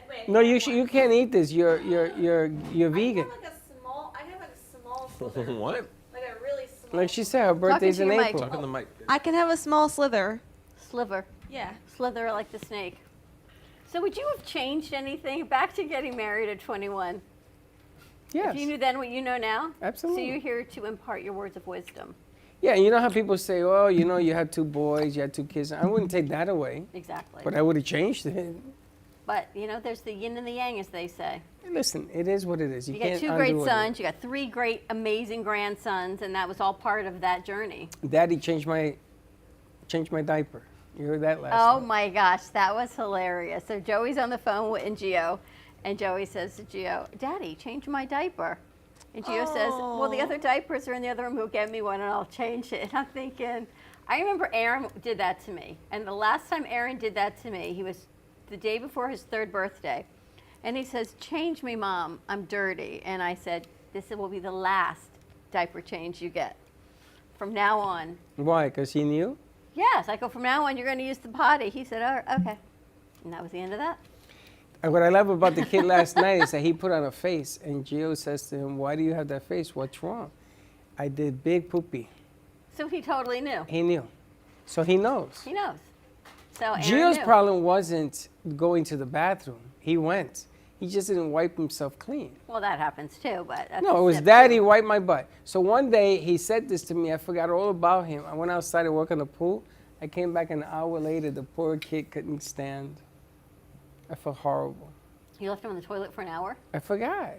Wait, No, you can't eat this. You're vegan. I have like a small slither. What? Like a really small. Like she said, her birthday's to in your mic. April. Talk in the mic. I can have a small slither. Sliver. Yeah. Slither like the snake. So would you have changed anything? Back to getting married at 21. Yes. If you knew then what you know now? Absolutely. So you're here to impart your words of wisdom. Yeah, you know how people say, oh, you know, you had 2 boys, you had 2 kids. I wouldn't take that away, Exactly. but I would have changed it. But, you know, there's the yin and the yang, as they say. Listen, it is what it is. You got can't 2 undo great it. sons, you got 3 great, amazing grandsons, and that was all part of that journey. Daddy changed my diaper. You heard that last Oh night. my gosh, that was hilarious. So Joey's on the phone with Gio, and Joey says to Gio, Daddy, change my diaper. And Gio says, well, the other diapers are in the other room. Go get me one and I'll change it. And I'm thinking, I remember Aaron did that to me. And the last time Aaron did that to me, he was the day before his 3rd birthday. And he says, change me, Mom, I'm dirty. And I said, this will be the last diaper change you get. From now on. Why? Because he knew? Yes, I go, from now on, you're going to use the potty. He said, oh, okay. And that was the end of that. And what I love about the kid last night is that he put on a face, and Gio says to him, why do you have that face? What's wrong? I did big poopy. So he totally knew. He knew. So he knows. He knows. So Aaron Gio's knew. problem wasn't going to the bathroom. He went. He just didn't wipe himself clean. Well, that happens too, but that's No, a it was sip, Daddy too. wipe my butt. So one day he said this to me. I forgot all about him. I went outside to work on the pool. I came back an hour later. The poor kid couldn't stand. I felt horrible. You left him on the toilet for an hour? I forgot.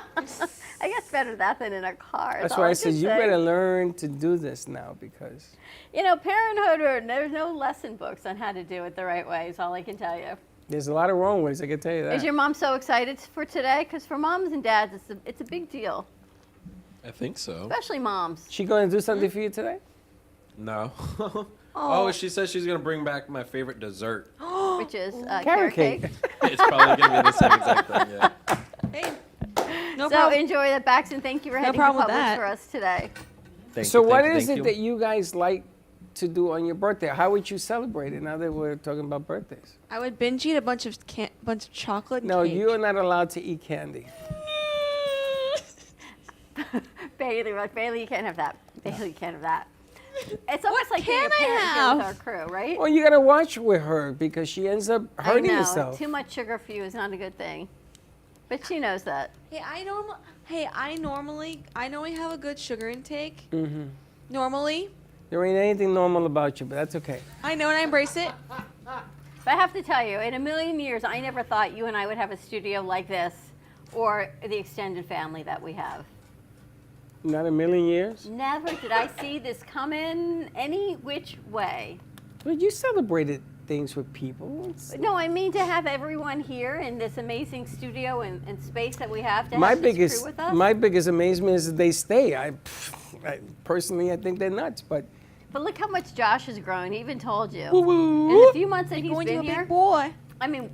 I guess better that than in a car. That's all why I can said, you say. better learn to do this now because You know, parenthood, there's no lesson books on how to do it the right way, is all I can tell you. there's a lot of wrong ways, I can tell you that. Is your mom so excited for today? Because for moms and dads, it's a big deal, I think so. especially moms. She going to do something for you today? No. Oh, she says she's gonna bring back my favorite dessert. Which is Carrot cake. It's probably gonna be the same exact thing. Yeah. Hey, no so problem. enjoy that, Baxton. Thank you for heading to problem with Publix that. for us today. Thank So you, what thank you, is thank it that you guys like to do on your birthday? How would you celebrate it now that we're talking about birthdays? I would binge eat a bunch of chocolate. And No, cake. you are not allowed to eat candy. Bailey, you can't have that. Bailey, you can't have that. It's almost like being a can I parent here with have? our crew, right? Well, you got to watch with her because she ends up hurting I know. herself. Too much sugar for you is not a good thing. But she knows that. Hey, I normally have a good sugar intake. Mm-hmm. Normally, There ain't anything normal about you, but that's okay. I know and I embrace it. But I have to tell you, in a million years, I never thought you and I would have a studio like this or the extended family that we have. Not a million years. Never did I see this coming any which way. But you celebrated things with people. It's- No, I mean to have everyone here in this amazing studio and space that we have to my have this biggest, crew with us. my biggest amazement is that they stay. I personally, I think they're nuts, but But look how much Josh has grown. He even told you. Woo-woo. In the few months that You're he's going to been a here. big boy. I mean,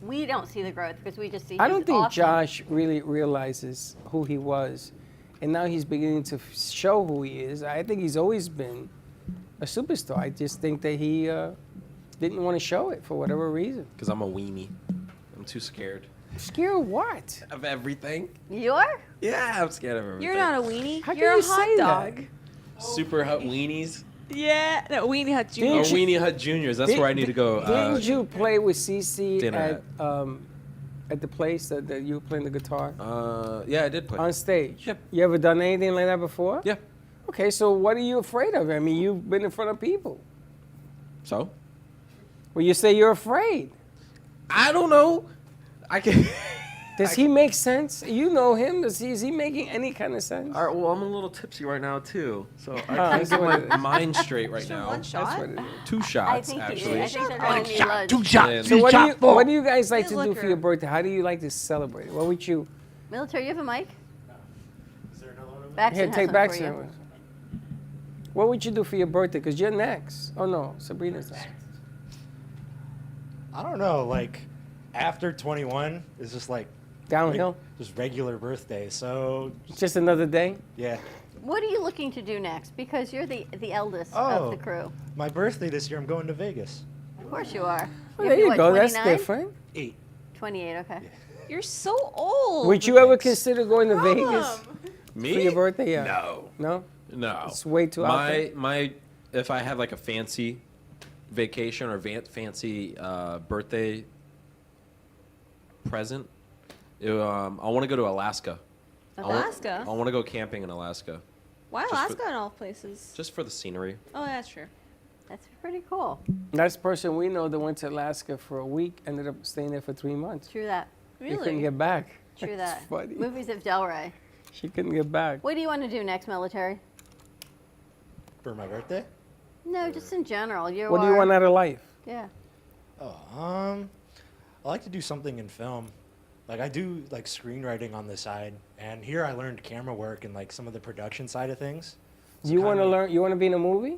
we don't see the growth because we just see. I don't his think awesome. Josh really realizes who he was, and now he's beginning to show who he is. I think he's always been a superstar. I just think that he didn't want to show it for whatever reason. Because I'm a weenie. I'm too scared Scared of what? of everything. You are? Yeah, I'm scared of everything. You're not a weenie. How can You're you a hot say dog. that? Super Hut weenies. Yeah, no, Weenie Hut Jr. Or Didn't you- Weenie Hut Juniors. That's where I need to go. Didn't you play with Cece dinner at the place that you were playing the guitar Yeah, I did play. on stage? Yep. You ever done anything like that before? Yeah. Okay, so what are you afraid of? I mean, you've been in front of people. So? Well, you say you're afraid. I don't know. I can. Does he make sense? You know him. Is he making any kind of sense? All right, well, I'm a little tipsy right now too, so I Oh, can't that's get what it my is. mind straight right now. One shot. That's what it is. 2 shots, I actually. think they're going to need lunch. 2 shots. Yeah. So what do you guys like Please to do look for your her. birthday? How do you like to celebrate? What would you? Military, you have a mic? Is there another one? Baxton Here, has take one back for you. some. What would you do for your birthday? Because you're next. Oh no, Sabrina's next. I don't know. Like after 21 is just like Downhill. just regular birthday. So Just another day. yeah, What are you looking to do next? Because you're the eldest Oh. of the crew. my birthday this year I'm going to Vegas. Of course you are. Well, You'll there be, you what, go. That's 29? different. 8. 28, okay. You're so old. Would you ever consider going to Vegas Me? for your birthday? Yeah. No. No. No. It's way too out there. My if I have like a fancy vacation or fancy birthday present, I want to go to Alaska. Alaska? I want to go camping in Alaska, Why Just for- Alaska and all places? just for the scenery. Oh, that's true. That's pretty cool. That's the person we know that went to Alaska for a week, ended up staying there for 3 months. True that. She couldn't Really? get back. True That's that. funny. Movies of Delray. She couldn't get back. What do you want to do next, military? For my birthday? No, just in general. What do you want out of life? Yeah. Oh, I like to do something in film. Like I do like screenwriting on the side, and here I learned camera work and like some of the production side of things. So You want to kinda- learn? You want to be in a movie?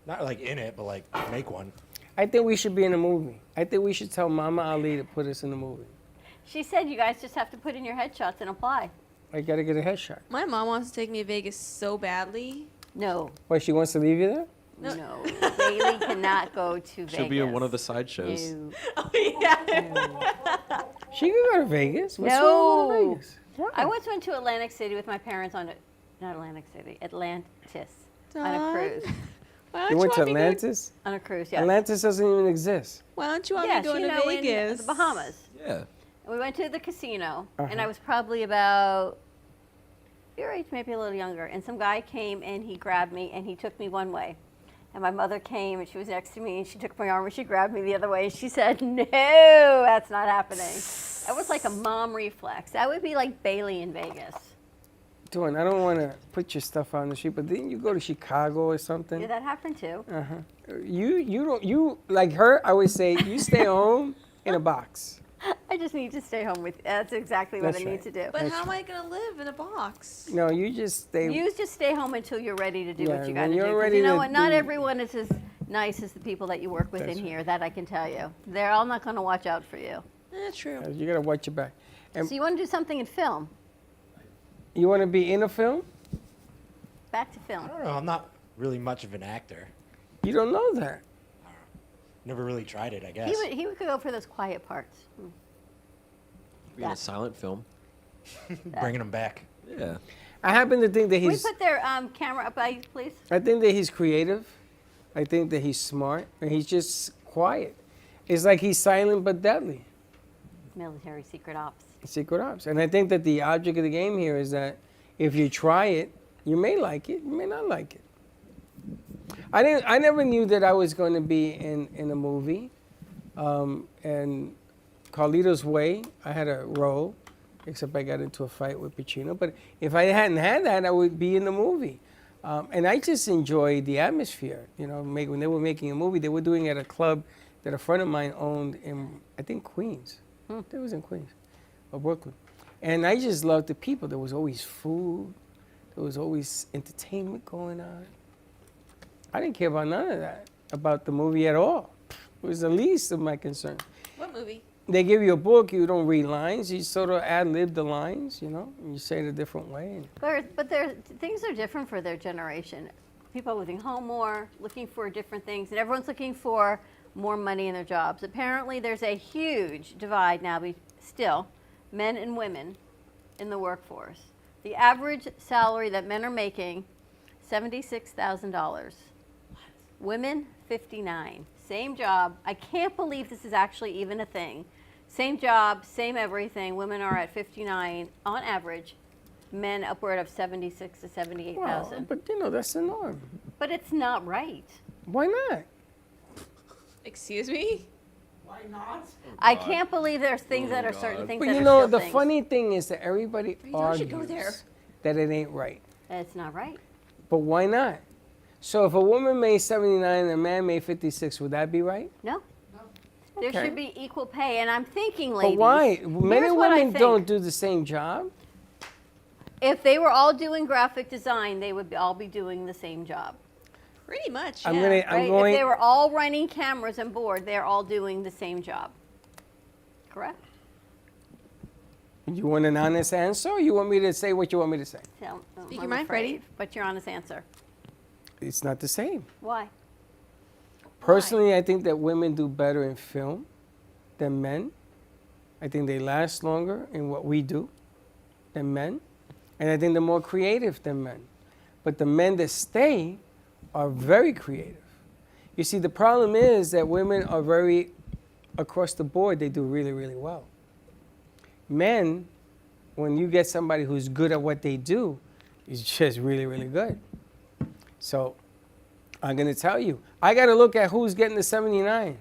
Not like in it, but like make one. I think we should be in a movie. I think we should tell Mama Ali to put us in the movie. She said you guys just have to put in your headshots and apply. I gotta get a headshot. My mom wants to take me to Vegas so badly. No. Why, she wants to leave you there? No. Bailey cannot go to Vegas. She'll be in one of the sideshows. No. Oh, yeah. She can go to Vegas. What's wrong No. with Vegas? I once went to Atlantic City with my parents on not Atlantic City, Atlantis on a Dawn? cruise. Why don't You went to want me Atlantis? On a cruise, yes. Atlantis doesn't even exist. Why don't you want Yes, me going you to know, Vegas? in the Bahamas. Yeah. And we went to the casino, and Uh-huh. I was probably about your age, maybe a little younger. And some guy came and he grabbed me and he took me one way. And my mother came and she was next to me and she took my arm and she grabbed me the other way. And she said, "No, that's not happening." That was like a mom reflex. That would be like Bailey in Vegas. Dawn, I don't want to put your stuff on the street, but didn't you go to Chicago or something? Yeah, that happened too. You like her. I would say you stay home in a box. I just need to stay home with you. That's exactly what That's I need right. to do. But That's how am I going to live in a box? No, you just stay. You just stay home until you're ready to do Yeah, what you when got to do. you're 'Cause ready you know to what? Not do- everyone is as nice as the people that you work with That's in right. here. That I can tell you. They're all not going to watch out for you. True. You gotta watch your back. And So you want to do something in film? you want to be in a film? Back to film. I don't know. I'm not really much of an actor. You don't know that. Never really tried it, I guess. He would go for those quiet parts. Be in Yeah. a silent film. Bringing them back. Yeah. I happen to think that Can we he's. put their camera up, please? I think that he's creative. I think that he's smart, and he's just quiet. It's like he's silent but deadly. Military secret ops. Secret ops. And I think that the object of the game here is that if you try it, you may like it, you may not like it. I never knew that I was going to be in a movie. And Carlito's Way, I had a role, except I got into a fight with Pacino. But if I hadn't had that, I would be in the movie. And I just enjoyed the atmosphere. You know, when they were making a movie, they were doing it at a club that a friend of mine owned in, I think, Queens. It was in Queens or Brooklyn. And I just loved the people. There was always food. There was always entertainment going on. I didn't care about none of that, about the movie at all. It was the least of my concern. What movie? They give you a book, you don't read lines, you sort of ad-lib the lines, you know, and you say it a different way. But things are different for their generation. People are living home more, looking for different things, and everyone's looking for more money in their jobs. Apparently, there's a huge divide now, still, men and women in the workforce. The average salary that men are making, $76,000. Women, $59,000. Same job. I can't believe this is actually even a thing. Same job, same everything. Women are at $59,000 on average. Men upward of $76,000 to $78,000. Well, but you know, that's the norm. But it's not right. Why not? Excuse me? I can't believe there's things that are certain things But that you are know, still the things. funny thing is that everybody don't should go there. argues that it ain't right. It's not right. But why not? So if a woman made 79 and a man made 56, would that be right? No. There Okay. should be equal pay, and I'm thinking, But ladies. why? Men here's and what I women think. don't do the same job. If they were all doing graphic design, they would all be doing the same job. Pretty much. I'm yeah. gonna- Right? going- If they were all running cameras and board, they're all doing the same job. Correct? You want an honest answer, or you want me to say what you want me to say? So, Speak I'm your mind, afraid, But your honest answer. It's not the same. Why? Personally, I think that women do better in film than men. I think they last longer in what we do than men. And I think they're more creative than men. But the men that stay are very creative. You see, the problem is that women are very, across the board, they do really, really well. Men, when you get somebody who's good at what they do, is just really, really good. So I'm going to tell you, I got to look at who's getting the 79.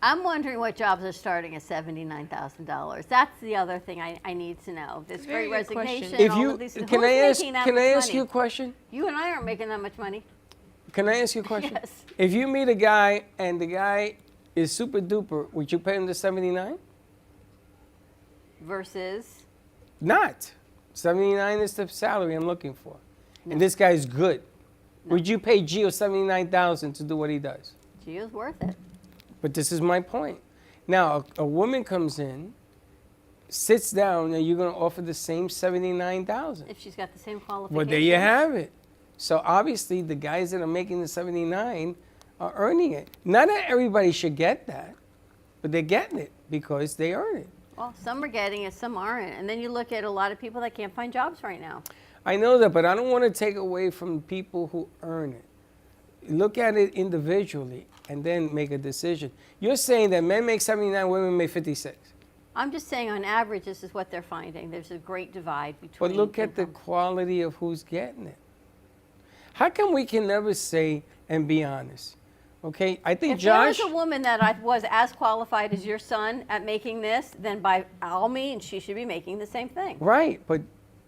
I'm wondering what jobs are starting at $79,000. That's the other thing I need to know. This Very great good question. resignation, If all you of these things. can Who's I ask making that can much I ask money? you a question? You and I aren't making that much money. Can I ask you a question? Yes. If you meet a guy and the guy is super duper, would you pay him the 79? Versus, Not. 79 is the salary I'm looking for. And this guy's good. Would you pay Gio 79,000 to do what he does? Gio's worth it. But this is my point. Now, a woman comes in, sits down, and you're going to offer the same 79,000. If she's got the same qualifications. Well, there you have it. So obviously, the guys that are making the 79 are earning it. Not that everybody should get that, but they're getting it because they earn it. Well, some are getting it, some aren't. And then you look at a lot of people that can't find jobs right now. I know that, but I don't want to take away from people who earn it. Look at it individually and then make a decision. You're saying that men make 79, women make 56. I'm just saying on average, this is what they're finding. There's a great divide between. But look at the quality of who's getting it. How come we can never say and be honest? Okay, I think If Josh. there was a woman that I was as qualified as your son at making this, then by all means, she should be making the same thing. Right, but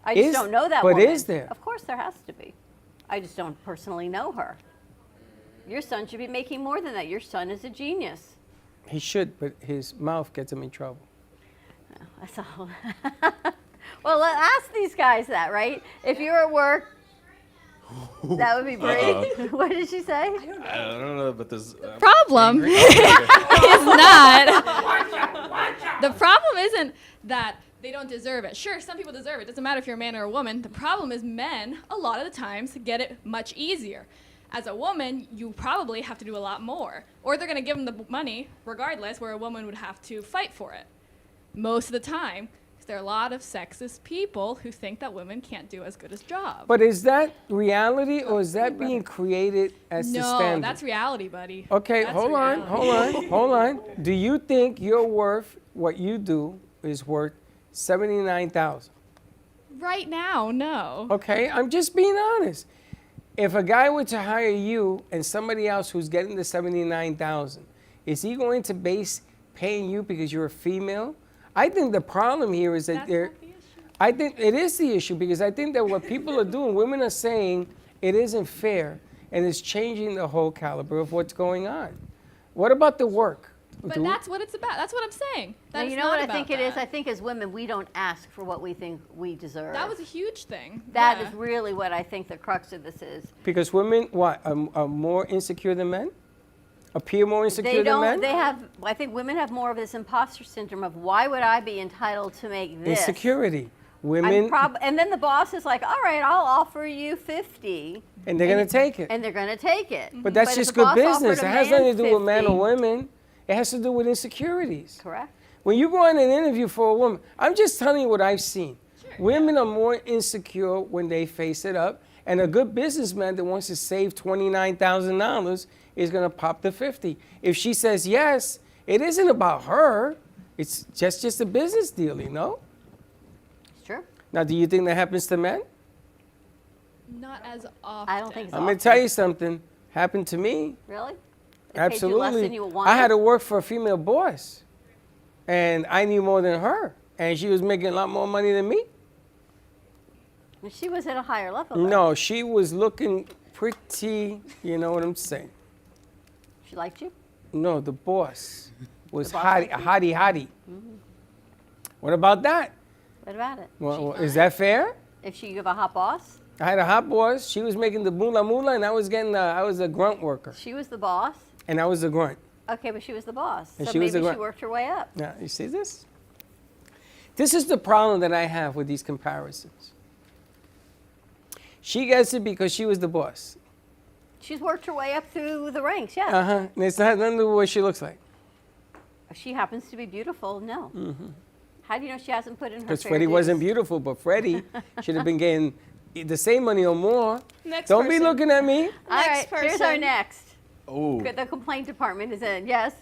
I just is- don't know that but woman. is there? Of course there has to be. I just don't personally know her. Your son should be making more than that. Your son is a genius. He should, but his mouth gets him in trouble. That's all. Well, ask these guys that, right? If you're at work, that would be great. What did she say? I don't know, but this Problem is not. The problem isn't that they don't deserve it. Sure, some people deserve it. Doesn't matter if you're a man or a woman. The problem is men, a lot of the times, get it much easier. As a woman, you probably have to do a lot more. Or they're going to give them the money regardless, where a woman would have to fight for it. Most of the time, there are a lot of sexist people who think that women can't do as good a job. But is that reality or is that being created as the No, standard? that's reality, buddy. Okay, That's hold on, reality. hold on, hold on. Do you think your worth, what you do, is worth 79,000? Right now, no. Okay, I'm just being honest. If a guy were to hire you and somebody else who's getting the 79,000, is he going to base paying you because you're a female? I think the problem here is that That's they're. not the issue. I think it is the issue because I think that what people are doing, women are saying it isn't fair and it's changing the whole caliber of what's going on. What about the work? But Do- that's what it's about. That's what I'm saying. Now, That you it's know not what I about think it is? that. I think as women, we don't ask for what we think we deserve. That was a huge thing. That Yeah. is really what I think the crux of this is. Because women, what, are more insecure than men? Appear more insecure They than don't. men? They have. I think women have more of this imposter syndrome of why would I be entitled to make this? Insecurity. Women, And then the boss is like, all right, I'll offer you 50. and they're going to take it. And they're going to take it. But that's if just the good boss business. offered It a has man nothing to do with men 50, or women. It has to do with insecurities. Correct. When you go on an interview for a woman, I'm just telling you what I've seen. Women are more insecure when they face it up, and a good businessman that wants to save $29,000 is going to pop the 50. If she says yes, it isn't about her. It's just a business deal, you know? It's true. Now, do you think that happens to men? Not as often. I don't think so. I'm going to tell you something. Happened to me. Really? paid you less Absolutely. than you wanted? I had to work for a female boss, and I knew more than her, and she was making a lot more money than me. And she was at a higher level. though. No, she was looking pretty, you know what I'm saying? She liked you? No, the boss was The boss hottie. liked you? Mm-hmm. What about that? What about it? Well, is that fair? If she give a hot boss? I had a hot boss. She was making the moolah, and I was I was a grunt worker, She was the boss? and I was a grunt. Okay, but she was the boss. And so she was maybe the she gr- worked her way up. Now, you see this? This is the problem that I have with these comparisons. She gets it because she was the boss. She's worked her way up through the ranks, yes. Uh-huh. And it's not nothing to do with what she looks like. She happens to be beautiful, no. How do you know she hasn't put in her Because fair Freddie wasn't dues? beautiful, but Freddie should have been getting the same money or more. Next Don't be person. looking at me. All right, here's our person. next. Oh. The complaint department is in, yes?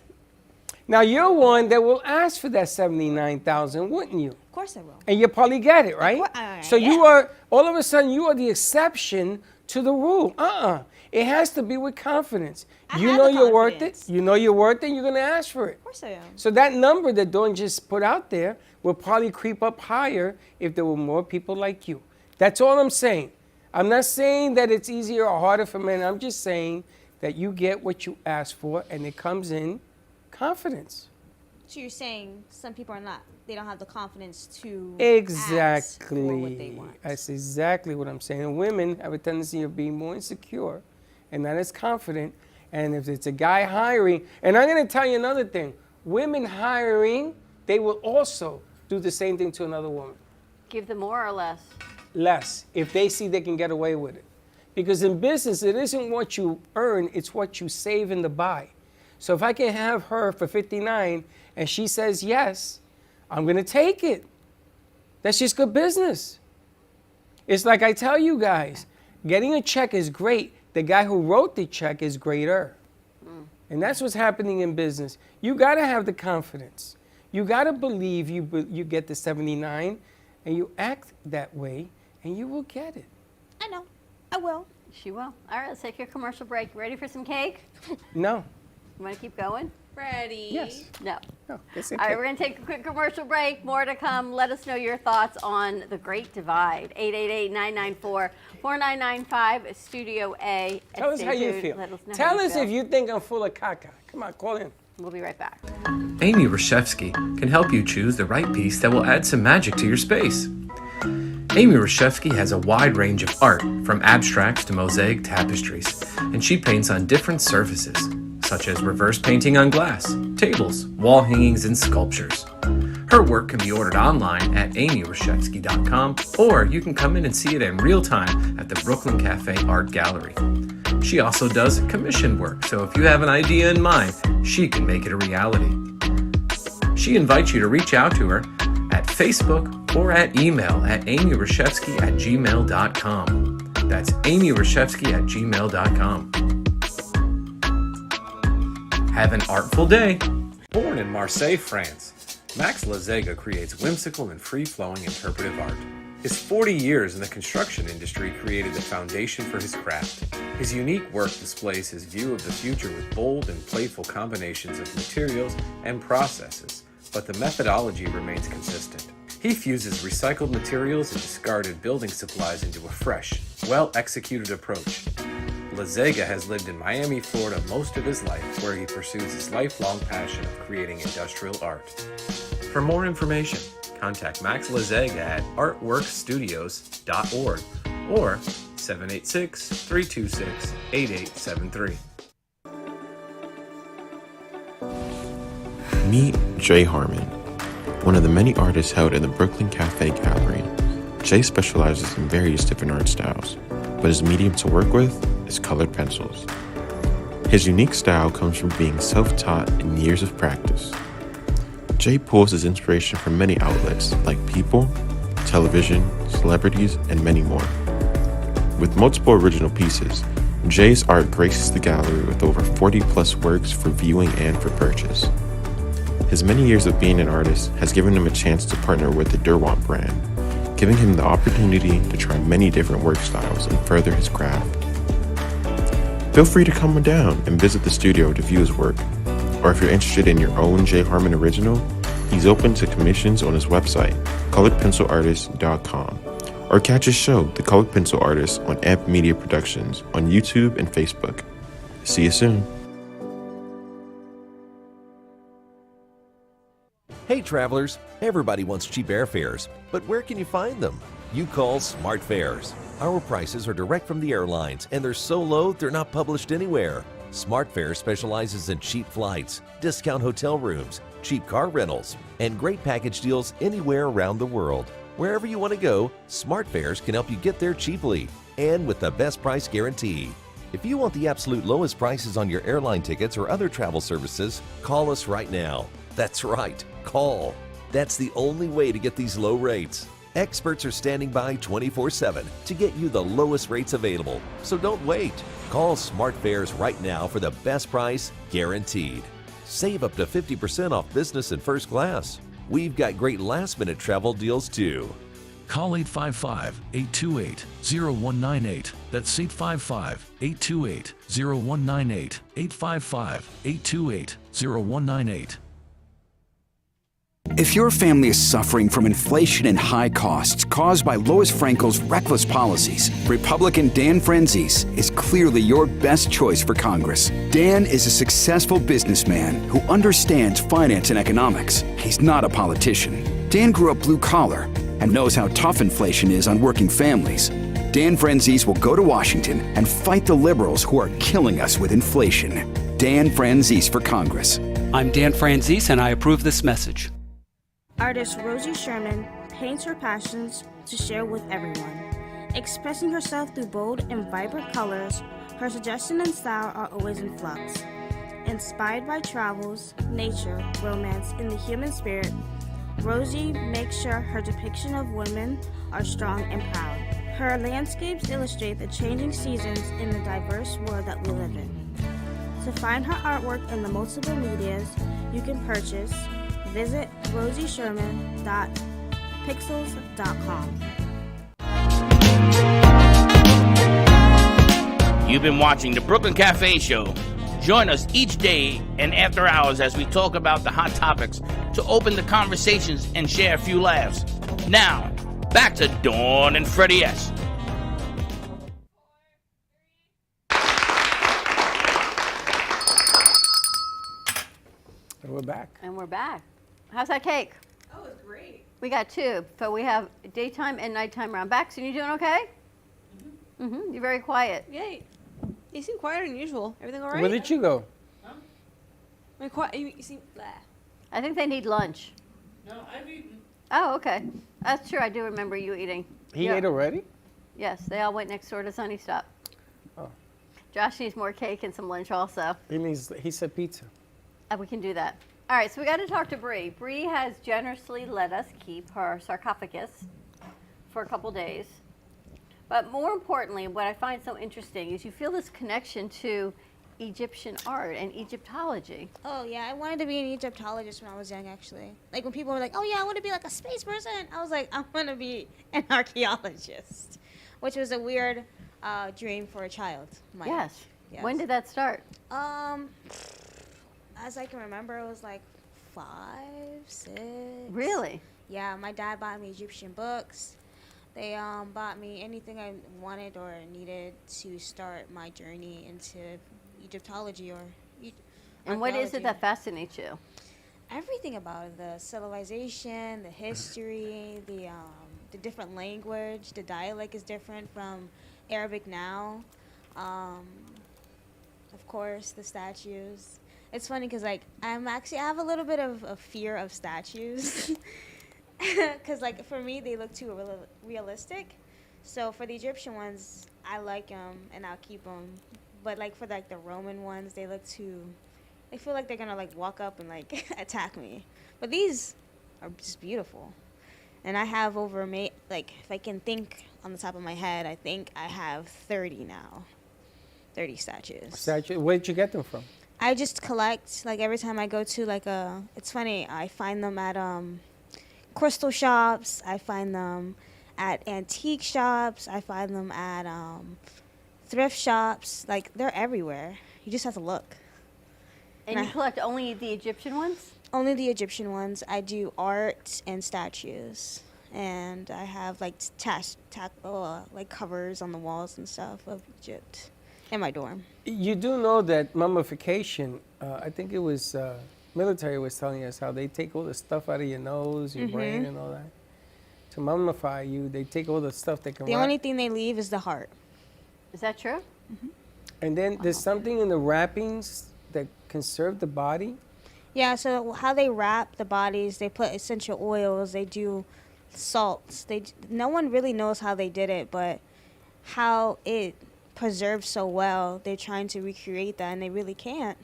Now, you're one that will ask for that $79,000, wouldn't you? Of course I will. And you probably get it, right? So you are, all of a sudden, you are the exception to the rule. It has to be with confidence. You have know the you're worth it. confidence. You know you're worth it, you're going to ask for it. Of course I am. So that number that Dawn just put out there will probably creep up higher if there were more people like you. That's all I'm saying. I'm not saying that it's easier or harder for men. I'm just saying that you get what you ask for, and it comes in confidence. So you're saying some people are not, they don't have the confidence to ask for what Exactly. they want. That's exactly what I'm saying. And women have a tendency of being more insecure and not as confident. And if it's a guy hiring, and I'm going to tell you another thing, women hiring, they will also do the same thing to another woman. Give them more or less? Less, if they see they can get away with it. Because in business, it isn't what you earn, it's what you save in the buy. So if I can have her for 59 and she says yes, I'm going to take it. That's just good business. It's like I tell you guys, getting a check is great. The guy who wrote the check is greater. And that's what's happening in business. You got to have the confidence. You got to believe you get the 79 and you act that way and you will get it. I know. I will. She will. All right, let's take a commercial break. Ready for some cake? No. You want to keep going? Ready? Yes. No. No, it's All okay. right, we're going to take a quick commercial break. More to come. Let us know your thoughts on the Great Divide. 888-994-4995, Studio A. Tell us Stay how you tuned. feel. Let us know how Tell you us feel. if you think I'm full of caca. Come on, call in. We'll be right back. Amy Reshevsky can help you choose the right piece that will add some magic to your space. Amy Reshevsky has a wide range of art, from abstracts to mosaic tapestries, and she paints on different surfaces, such as reverse painting on glass, tables, wall hangings, and sculptures. Her work can be ordered online at amyreshevsky.com, or you can come in and see it in real time at the Brooklyn Cafe Art Gallery. She also does commission work, so if you have an idea in mind, she can make it a reality. She invites you to reach out to her at Facebook or at email at amyreshevsky@gmail.com. That's amyreshevsky@gmail.com. Have an artful day. Born in Marseille, France, Max Lazega creates whimsical and free-flowing interpretive art. His 40 years in the construction industry created the foundation for his craft. His unique work displays his view of the future with bold and playful combinations of materials and processes, but the methodology remains consistent. He fuses recycled materials and discarded building supplies into a fresh, well-executed approach. Lazega has lived in Miami, Florida most of his life, where he pursues his lifelong passion of creating industrial art. For more information, contact Max Lazega at artworkstudios.org or 786-326-8873. Meet Jay Harmon, one of the many artists held in the Brooklyn Cafe Gallery. Jay specializes in various different art styles, but his medium to work with is colored pencils. His unique style comes from being self-taught and years of practice. Jay pulls his inspiration from many outlets like people, television, celebrities, and many more. With multiple original pieces, Jay's art graces the gallery with over 40 plus works for viewing and for purchase. His many years of being an artist has given him a chance to partner with the Derwent brand, giving him the opportunity to try many different work styles and further his craft. Feel free to come on down and visit the studio to view his work. Or if you're interested in your own J. Harmon original, he's open to commissions on his website, coloredpencilartist.com. Or catch his show, The Colored Pencil Artist, on Amp Media Productions on YouTube and Facebook. See you soon. Hey travelers, everybody wants cheap airfares, but where can you find them? You call Smart Fares. Our prices are direct from the airlines, and they're so low they're not published anywhere. Smart Fares specializes in cheap flights, discount hotel rooms, cheap car rentals, and great package deals anywhere around the world. Wherever you want to go, Smart Fares can help you get there cheaply and with the best price guarantee. If you want the absolute lowest prices on your airline tickets or other travel services, call us right now. That's right, call. That's the only way to get these low rates. Experts are standing by 24/7 to get you the lowest rates available, so don't wait. Call Smart Fares right now for the best price guaranteed. Save up to 50% off business and first class. We've got great last-minute travel deals too. Call 855-828-0198. That's 855-828-0198. 855-828-0198. If your family is suffering from inflation and high costs caused by Lois Frankel's reckless policies, Republican Dan Franzese is clearly your best choice for Congress. Dan is a successful businessman who understands finance and economics. He's not a politician. Dan grew up blue collar and knows how tough inflation is on working families. Dan Franzese will go to Washington and fight the liberals who are killing us with inflation. Dan Franzese for Congress. I'm Dan Franzese, and I approve this message. Artist Rosie Sherman paints her passions to share with everyone. Expressing herself through bold and vibrant colors, her suggestion and style are always in flux. Inspired by travels, nature, romance, and the human spirit, Rosie makes sure her depiction of women are strong and proud. Her landscapes illustrate the changing seasons in the diverse world that we live in. To find her artwork in the multiple medias you can purchase, visit rosiesherman.pixels.com. You've been watching the Brooklyn Cafe Show. Join us each day and after hours as we talk about the hot topics to open the conversations and share a few laughs. Now, back to Dawn and Freddie S. And we're back. And we're back. How's that cake? Oh, it's great. We got two. So we have daytime and nighttime round. Baxter, you doing okay? Mm-hmm. You're very quiet. Yay. You seem quieter than usual. Everything all right? Where did you go? You seem blah. I think they need lunch. No, I've eaten. Oh, okay. That's true. I do remember you eating. He ate already? Yes, they all went next door to Sunny Stop. Oh. Josh needs more cake and some lunch also. He said pizza. We can do that. All right, so we got to talk to Bree. Bree has generously let us keep her sarcophagus for a couple days. But more importantly, what I find so interesting is you feel this connection to Egyptian art and Egyptology. Oh yeah, I wanted to be an Egyptologist when I was young, actually. Like when people were like, "Oh yeah, I want to be like a space person," I was like, "I want to be an archaeologist," which was a weird dream for a child. Yes. When did that start? As I can remember, it was like 5, 6. Really? Yeah, my dad bought me Egyptian books. They bought me anything I wanted or needed to start my journey into Egyptology or And what is it that fascinates you? Everything about it, the civilization, the history, the different language. The dialect is different from Arabic now. Of course, the statues. It's funny because I have a little bit of a fear of statues. Because like for me, they look too realistic. So for the Egyptian ones, I like them and I'll keep them. But like for like the Roman ones, they feel like they're gonna like walk up and like attack me. But these are just beautiful. And I have like if I can think on the top of my head, I think I have 30 now. 30 statues. Where did you get them from? I just collect, like every time I go to like it's funny, I find them at crystal shops, I find them at antique shops, I find them at thrift shops, like they're everywhere. You just have to look. And you collect only the Egyptian ones? Only the Egyptian ones. I do art and statues, and I have like like covers on the walls and stuff of Egypt in my dorm. You do know that mummification, I think it was military was telling us how they take all the stuff out of your nose, your brain and all that. To mummify you, they take all the stuff that can The only thing they leave is the heart. Is that true? And then there's something in the wrappings that conserve the body. Yeah, so how they wrap the bodies, they put essential oils, they do salts. No one really knows how they did it, but how it preserves so well, they're trying to recreate that, and they really can't.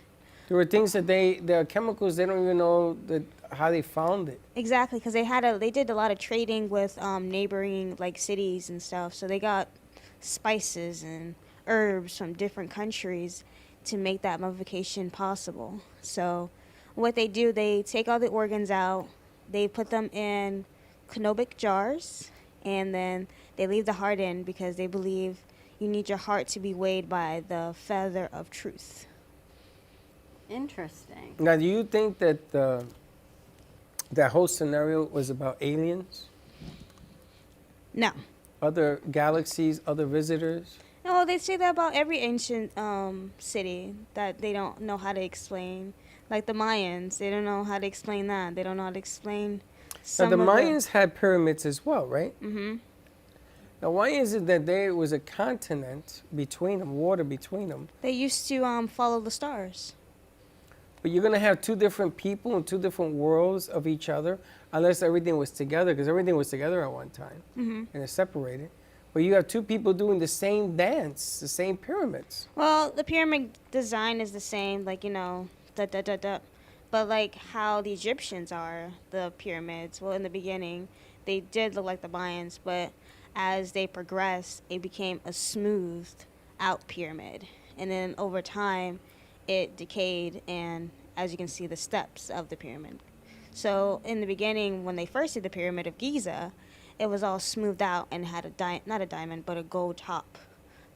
There were things that there are chemicals they don't even know that how they found it. Exactly, because they did a lot of trading with neighboring like cities and stuff, so they got spices and herbs from different countries to make that mummification possible. So what they do, they take all the organs out, they put them in canopic jars, and then they leave the heart in because they believe you need your heart to be weighed by the feather of truth. Interesting. Now, do you think that that whole scenario was about aliens? No. Other galaxies, other visitors? No, they say that about every ancient city that they don't know how to explain. Like the Mayans, they don't know how to explain that. They don't know how to explain Now, the some of Mayans had pyramids as well, right? Mm-hmm. Now, why is it that there was a continent between them, water between them? They used to follow the stars. But you're going to have two different people in two different worlds of each other, unless everything was together, because everything was together at one time, Mm-hmm. and it's separated. But you have two people doing the same dance, the same pyramids. Well, the pyramid design is the same, like, But like how the Egyptians are, the pyramids, well, in the beginning, they did look like the Mayans, but as they progressed, it became a smoothed out pyramid. And then over time, it decayed, and as you can see, the steps of the pyramid. So in the beginning, when they first did the Pyramid of Giza, it was all smoothed out and had not a diamond, but a gold top.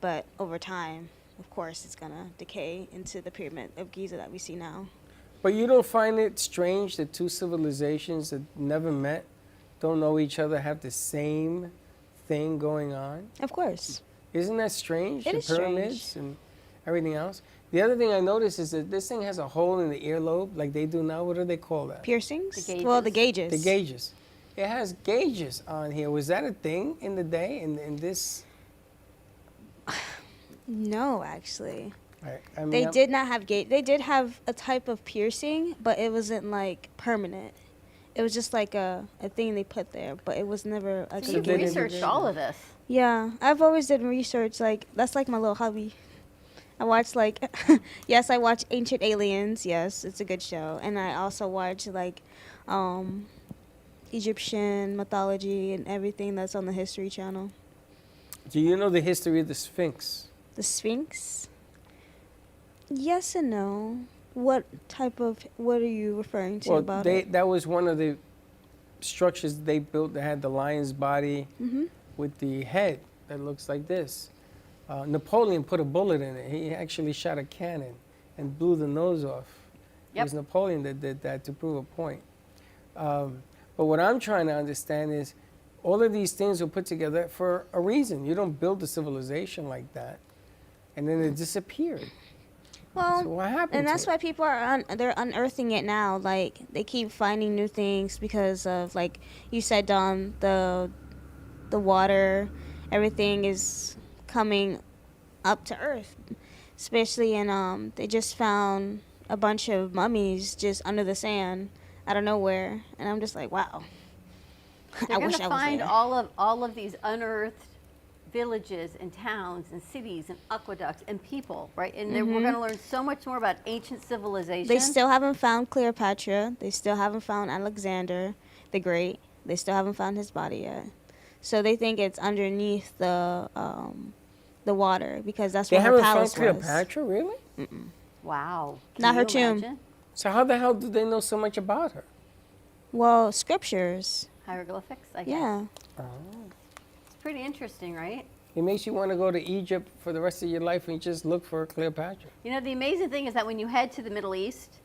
But over time, of course, it's gonna decay into the Pyramid of Giza that we see now. But you don't find it strange that two civilizations that never met, don't know each other, have the same thing going on? Of course. Isn't that strange? It The is pyramids strange. and everything else. The other thing I noticed is that this thing has a hole in the earlobe, like they do now. What do they call that? Piercings? The gauges. Well, the gauges. The gauges. It has gauges on here. Was that a thing in the day in this? No, actually. I mean, They did not have gauge. They did have a type of piercing, but it wasn't like permanent. It was just like a thing they put there, but it was never like So a you've gauge. researched all of this. Yeah, I've always done research. Like that's like my little hobby. I watch like, yes, I watch Ancient Aliens. Yes, it's a good show, and I also watch like, Egyptian mythology and everything that's on the History Channel. Do you know the history of the Sphinx? The Sphinx? Yes and no. What are you referring to Well, about it? that was one of the structures they built that had the lion's body Mhm. with the head that looks like this. Napoleon put a bullet in it. He actually shot a cannon and blew the nose off. It was Napoleon that did that to prove a point. But what I'm trying to understand is all of these things were put together for a reason. You don't build a civilization like that and then it disappeared. Well, So what happened and to that's it? why people are they're unearthing it now. Like they keep finding new things because of, like you said, Don, the water, everything is coming up to Earth. Especially in they just found a bunch of mummies just under the sand out of nowhere, and I'm just like, wow. They're I going wish to I was find there. all of these unearthed villages and towns and cities and aqueducts and people, right? And then we're Mhm. going to learn so much more about ancient civilization. They still haven't found Cleopatra. They still haven't found Alexander the Great. They still haven't found his body yet. So they think it's underneath the water because that's They where her haven't found palace was. Cleopatra, really? Mm-mm. Wow. Not her you tomb. imagine? So how the hell do they know so much about her? Well, scriptures. Hieroglyphics, I guess. Yeah. It's pretty interesting, right? It makes you want to go to Egypt for the rest of your life and just look for Cleopatra. You know, the amazing thing is that when you head to the Middle East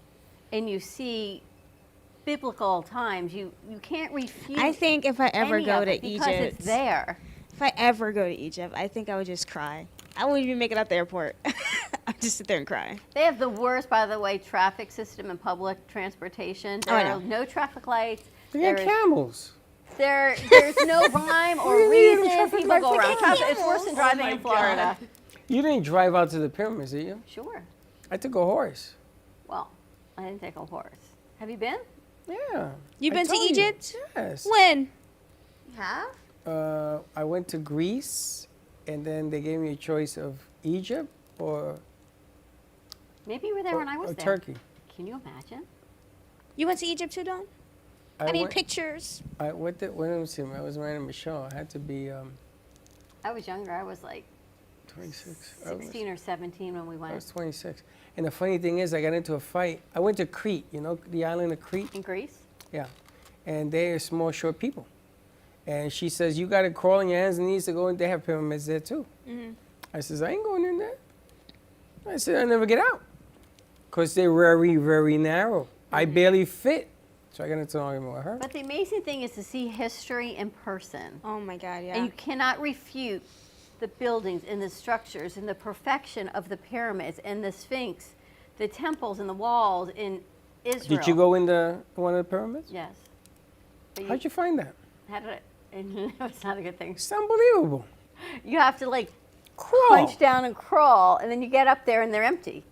and you see biblical times, you can't refute. I think if I ever any go of to it because Egypt, it's there. If I ever go to Egypt, I think I would just cry. I wouldn't even make it out the airport. I'd just sit there and cry. They have the worst, by the way, traffic system in public transportation. Oh, I There know. are no traffic lights. They got There is- camels. There's no rhyme or What do you mean reason. traffic People lights? go They around. got Traffic, it's worse than camels. driving Oh in my Florida. You didn't drive out to the pyramids, did you? Sure. I took a horse. Well, I didn't take a horse. Have you been? Yeah. You've I been to told you. Egypt? Yes. When? You have? I went to Greece, and then they gave me a choice of Egypt or Maybe you were there when I was or there. Turkey. Can you imagine? You went to Egypt too, Dawn? I need pictures. I went to, when I was married to Michelle, I had to be I was younger. I was like 26. 16 or 17 when we I went. was 26. And the funny thing is, I got into a fight. I went to Crete, you know, the island of Crete? In Greece? Yeah. And they're small, short people. And she says, you got to crawl on your hands and knees to go in. They have pyramids there too. Mm-hmm. I says, I ain't going in there. I said, I'll never get out. Because they're very, very narrow. I barely fit. So I got into an argument with her. But the amazing thing is to see history in person. Oh my God, yeah. And you cannot refute the buildings and the structures and the perfection of the pyramids and the Sphinx, the temples and the walls in Israel. Did you go in one of the pyramids? Yes. But How'd you find that? How did it? It's not a good thing. It's unbelievable. You have to like Crawl. punch down and crawl, and then you get up there and they're empty.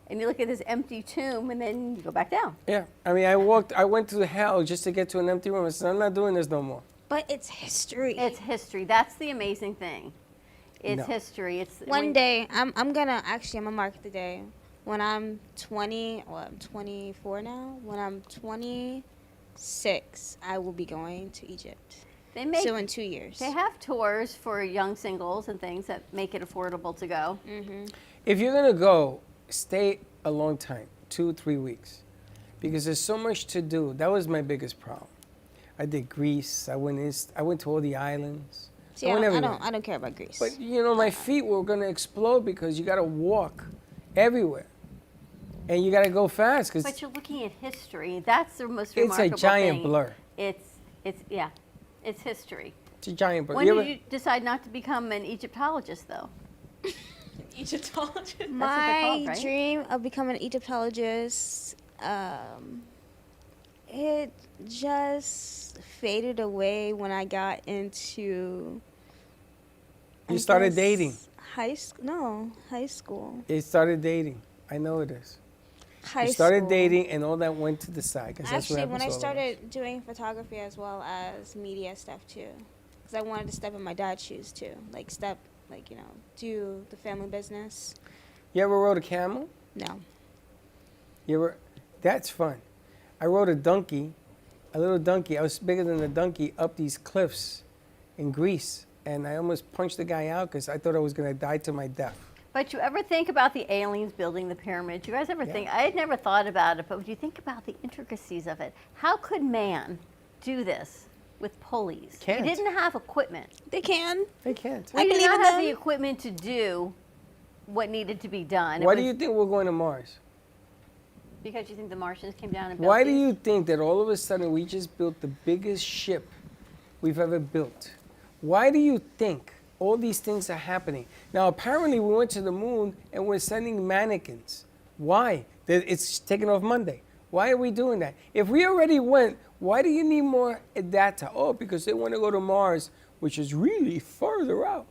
And you look at this empty tomb, and then you go back down. Yeah. I mean, I went through hell just to get to an empty room. I said, I'm not doing this no more. But it's history. It's history. That's the amazing thing. It's No. history. It's One day, I'm gonna mark the day when I'm 20. Well, I'm 24 now. When I'm 26, I will be going to Egypt. They make, so in 2 years. They have tours for young singles and things that make it affordable to go. Mm-hmm. If you're going to go, stay a long time, 2-3 weeks, because there's so much to do. That was my biggest problem. I did Greece. I went to all the islands. See, I went don't, everywhere. I don't care about Greece. But you know, my feet were going to explode because you got to walk everywhere, and you got to go fast because But you're looking at history. That's the most it's a remarkable giant thing. blur. It's history. It's a giant blur. When You did ever- you decide not to become an Egyptologist, though? Egyptologist. My right? dream of becoming an Egyptologist, it just faded away when I got into. You started dating. High school? No, high school. It started dating. I know it is. High You started school. dating, and all that went to the side. 'Cause that's what Actually, when I happens to all of us. started doing photography as well as media stuff too, because I wanted to step in my dad's shoes too, do the family business. You ever rode a camel? No. You ever? That's fun. I rode a donkey, a little donkey. I was bigger than the donkey up these cliffs in Greece, and I almost punched the guy out because I thought I was going to die to my death. But you ever think about the aliens building the pyramids? You guys ever think? I had never thought about it, but would you think about the intricacies of it? How could man do this with pulleys? Can't. We didn't have equipment. They can. They can't. We I did believe not in have them. the equipment to do what needed to be done. It Why do was you think we're going to Mars? Because you think the Martians came down and built Why do these? you think that all of a sudden we just built the biggest ship we've ever built? Why do you think all these things are happening? Now, apparently we went to the moon and we're sending mannequins. Why? It's taking off Monday. Why are we doing that? If we already went, why do you need more data? Oh, because they want to go to Mars, which is really further out.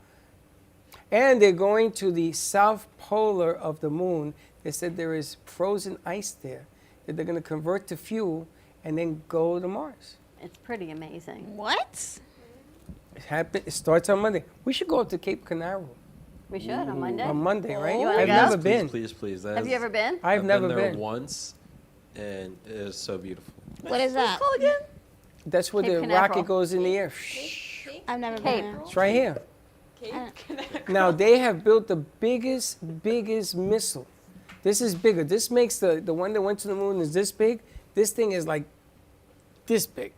And they're going to the south polar of the moon. They said there is frozen ice there that they're going to convert to fuel and then go to Mars. It's pretty amazing. What? It starts on Monday. We should go up to Cape Canaveral. We should on Monday. On Monday, right? You wanna I've go? never Please, been. Please. Have you ever been? I've never been there been. once, and it is so beautiful. What is that? That's where Cape the Canaveral. rocket goes in the air. I've never Cape. been there. It's right here. Now they have built the biggest missile. This is bigger. This makes the one that went to the moon is this big. This thing is like this big.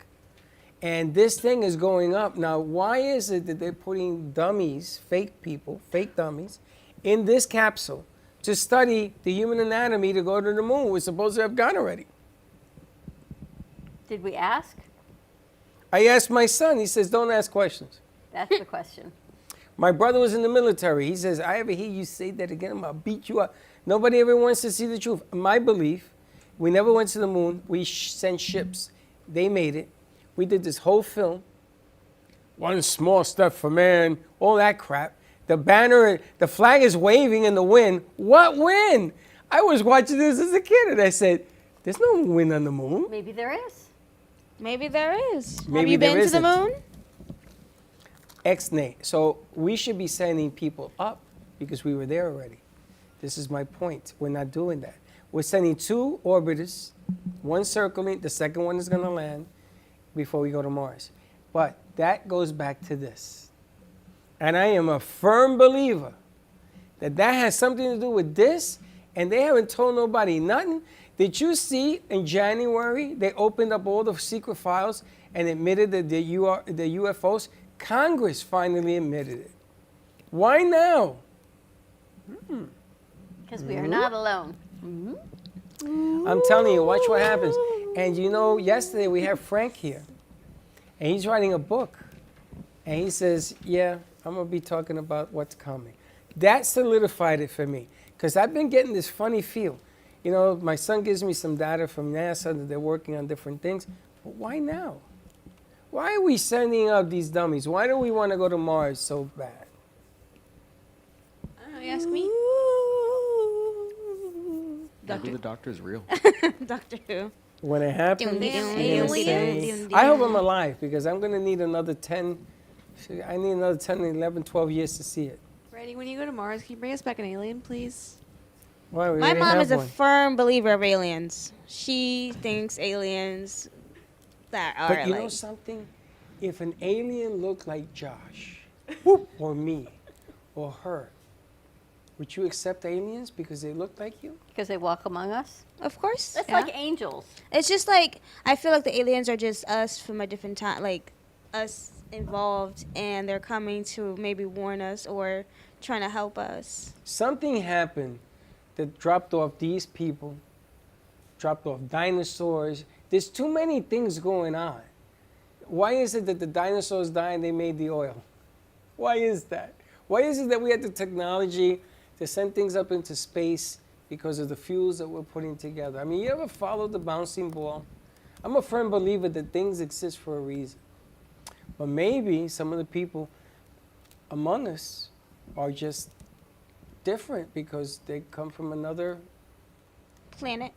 And this thing is going up. Now, why is it that they're putting dummies, fake people, fake dummies, in this capsule to study the human anatomy to go to the moon? We're supposed to have gone already. Did we ask? I asked my son. He says, don't ask questions. That's the question. My brother was in the military. He says, I ever hear you say that again, I'm going to beat you up. Nobody ever wants to see the truth. My belief, we never went to the moon. We sent ships. They made it. We did this whole film. One small step for man, all that crap. The banner, the flag is waving in the wind. What wind? I was watching this as a kid and I said, there's no wind on the moon. Maybe there is. Maybe there is. Maybe Have you there been to the isn't. moon? Ex-Nay. So we should be sending people up because we were there already. This is my point. We're not doing that. We're sending 2 orbiters, one circling, the second one is going to land before we go to Mars. But that goes back to this. And I am a firm believer that that has something to do with this, and they haven't told nobody nothing. Did you see in January they opened up all the secret files and admitted that the UFOs? Congress finally admitted it. Why now? Because we are not alone. I'm telling you, watch what happens. And you know, yesterday we had Frank here, and he's writing a book. And he says, yeah, I'm going to be talking about what's coming. That solidified it for me, because I've been getting this funny feel. You know, my son gives me some data from NASA that they're working on different things. But why now? Why are we sending up these dummies? Why do we want to go to Mars so bad? I don't know, you ask me. Maybe the doctor is real. Doctor Who. When it happens, Dun, dun, you're gonna dun, say, dun, dun, I hope dun. I'm alive because I'm going to need another 10, I need another 10, 11, 12 years to see it. Freddie, when you go to Mars, can you bring us back an alien, please? Why? We My already mom have is a one. firm believer of aliens. She thinks aliens that are But you know like something? If an alien looked like Josh, or me, or her, would you accept aliens because they look like you? Because they walk among us? Of course. That's yeah. like angels. It's just like I feel like the aliens are just us from a different time, like us involved, and they're coming to maybe warn us or trying to help us. Something happened that dropped off these people, dropped off dinosaurs. There's too many things going on. Why is it that the dinosaurs died and they made the oil? Why is that? Why is it that we had the technology to send things up into space because of the fuels that we're putting together? I mean, you ever follow the bouncing ball? I'm a firm believer that things exist for a reason. But maybe some of the people among us are just different because they come from another Planet.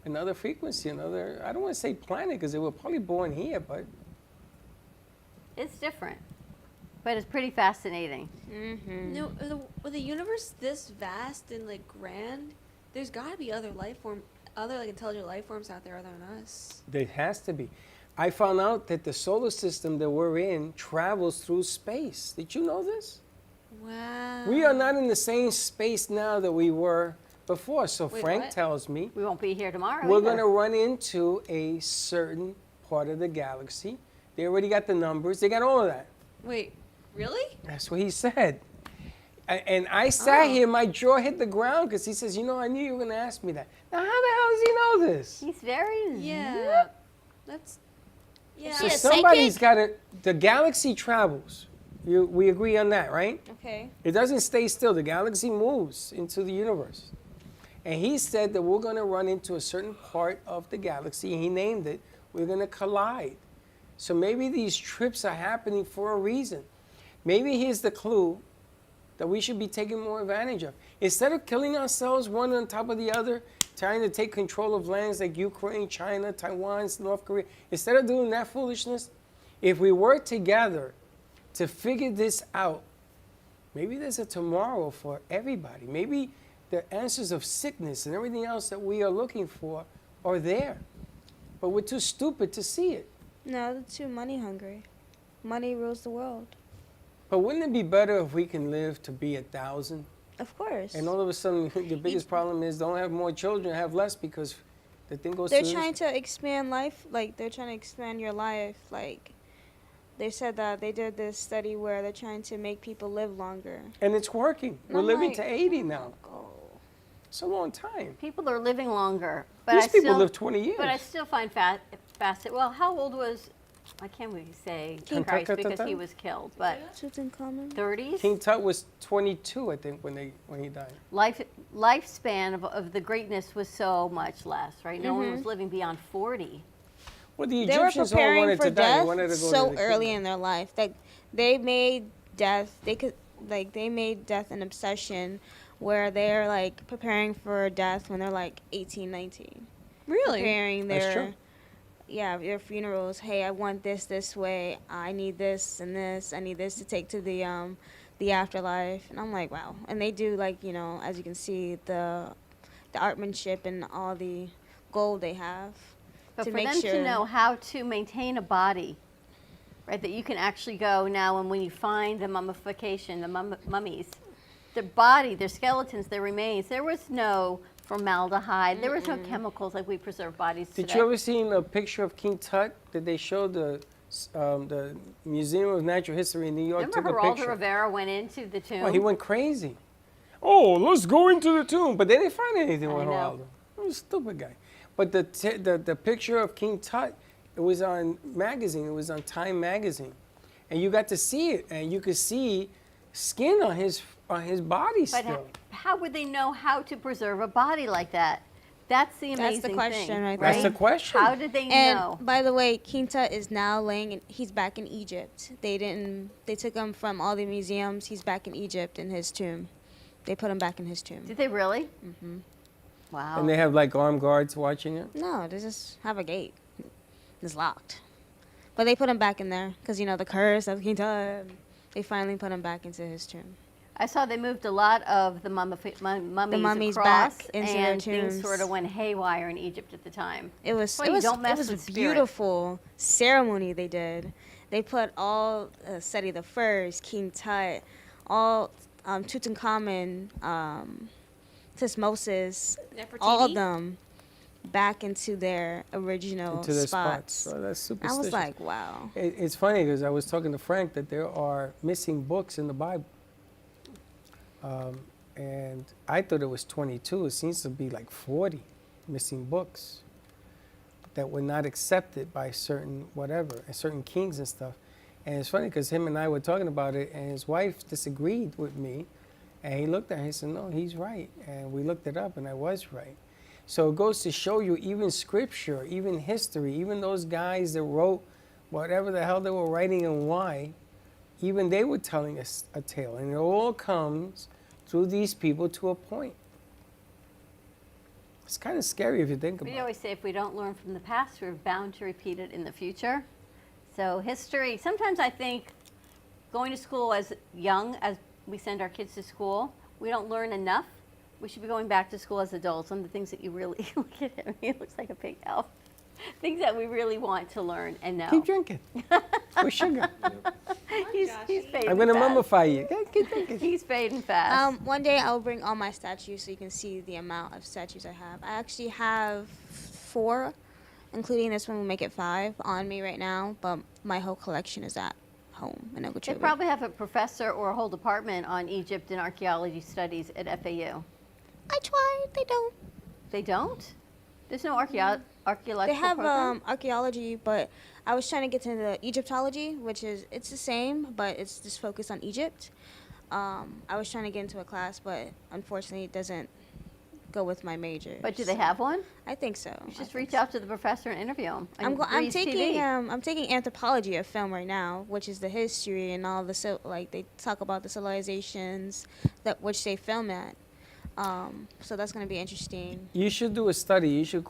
another frequency, another, I don't want to say planet because they were probably born here, but It's different. But it's pretty fascinating. Mm-hmm. No, with a universe this vast and like grand, there's got to be other other like intelligent life forms out there other than us. there has to be. I found out that the solar system that we're in travels through space. Did you know this? Wow. We are not in the same space now that we were before. So Wait, Frank what? tells me We won't be here tomorrow. we're either. going to run into a certain part of the galaxy. They already got the numbers. They got all of that. Wait, really? That's what he said. And I sat here, my jaw hit the ground because he says, you know, I knew you were going to ask me that. Now, how the hell does he know this? He's very... Yeah. That's... Yeah. So somebody's got to, the galaxy travels. We agree on that, right? Okay. It doesn't stay still. The galaxy moves into the universe. And he said that we're going to run into a certain part of the galaxy. He named it. We're going to collide. So maybe these trips are happening for a reason. Maybe here's the clue that we should be taking more advantage of. Instead of killing ourselves one on top of the other, trying to take control of lands like Ukraine, China, Taiwan, North Korea, instead of doing that foolishness, if we work together to figure this out, maybe there's a tomorrow for everybody. Maybe the answers of sickness and everything else that we are looking for are there. But we're too stupid to see it. No, they're too money hungry. Money rules the world. But wouldn't it be better if we can live to be 1,000? Of course. And all of a sudden, the biggest problem is don't have more children, have less because The thing goes They're through. trying to expand life. Like, they're trying to expand your life. Like, they said that they did this study where they're trying to make people live longer. And it's working. And We're I'm living like, to 80 now. It's a long time. People are living longer. But These I people still, live 20 years. But I still find fascinating. Well, how old was, I can't really say King Christ Tut, because Tut, he Tut? was killed, but Tutankhamun. 30s? King Tut was 22, I think, when he died. Lifespan of the greatness was so much less, right? No one Mhm. was living beyond 40. Well, the They were Egyptians all preparing wanted for to die. They death wanted to go so to the early kingdom. in their life that they made death. They made death an obsession, where they're like preparing for death when they're like 18, 19. Really? Preparing That's their true. their funerals. Hey, I want this way. I need this and this. I need this to take to the afterlife. And I'm like, wow. And they do, like, you know, as you can see, the artmanship and all the gold they have. But to for make them sure to know how to maintain a body, right, that you can actually go now and when you find the mummification, the mummies, their body, their skeletons, their remains, there was no formaldehyde, there was no chemicals like we preserve bodies Did today. you ever seen a picture of King Tut that they showed the Museum of Natural History in New York? Remember took a Geraldo picture. Rivera went into the tomb? Oh, he went crazy. Oh, let's go into the tomb. But they didn't find anything with I know. Geraldo. He was a stupid guy. But the picture of King Tut, it was on magazine. It was on Time magazine. And you got to see it. And you could see skin on his body But still. how would they know how to preserve a body like that? That's the amazing That's the question thing, right That's there. the question. How did they And know? by the way, King Tut is now he's back in Egypt. They took him from all the museums. He's back in Egypt in his tomb. They put him back in his tomb. Did they really? Mm-hmm. Wow. And they have like armed guards watching it. No, they just have a gate. It's locked. But they put him back in there because, you know, the curse of King Tut. They finally put him back into his tomb. I saw they moved a lot of the mummies back across, into their and things tombs. sort of went haywire in Egypt at the time. It was Well, you don't mess it was with a spirit. beautiful ceremony they did. They put all Seti the First, King Tut, all Tutankhamun, Tutmosis, all of them back into their original Into their spots. spots. So that's I superstitious. was like, wow. It's funny because I was talking to Frank that there are missing books in the Bible. And I thought it was 22. It seems to be like 40 missing books that were not accepted by certain certain kings and stuff. And it's funny because him and I were talking about it, and his wife disagreed with me. And he looked at her and he said, no, he's right. And we looked it up, and I was right. So it goes to show you even scripture, even history, even those guys that wrote whatever the hell they were writing and why, even they were telling us a tale. And it all comes through these people to a point. It's kind of scary if you think about We it. always say if we don't learn from the past, we're bound to repeat it in the future. So history, sometimes I think going to school as young as we send our kids to school, we don't learn enough. We should be going back to school as adults. Some of the things that you really, look at him, he looks like a pig elf. Things that we really want to learn and know. Keep drinking. With sugar. He's fading I'm going to fast. mummify you. Keep drinking. He's fading fast. One day I'll bring all my statues so you can see the amount of statues I have. I actually have 4, including this one will make it 5 on me right now, but my whole collection is at home in They Okeechobee. probably have a professor or a whole department on Egypt and archaeology studies at FAU. I tried. They don't. They don't? There's no archaeological They have program? archaeology, but I was trying to get to the Egyptology, which is it's the same, but it's just focused on Egypt. I was trying to get into a class, but unfortunately, it doesn't go with my major. But do they have one? I think so. You just reach out to the professor and interview him. I'm Breeze taking TV. I'm taking anthropology of film right now, which is the history and all the they talk about the civilizations that which they film at. So that's going to be interesting. You should do a study. You should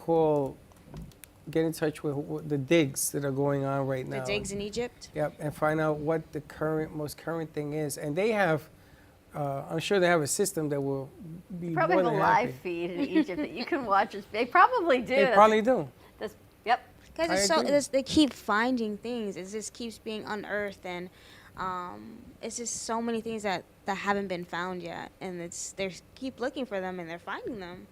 get in touch with the digs that are going on right now. The digs in Egypt. Yep, and find out what the most current thing is. And they have, I'm sure they have a system that will be Probably more have a than live happy. feed in Egypt that you can watch. They probably do. They probably do. Yep. Because I agree. they keep finding things. It just keeps being unearthed, and it's just so many things that haven't been found yet, and they keep looking for them and they're finding them.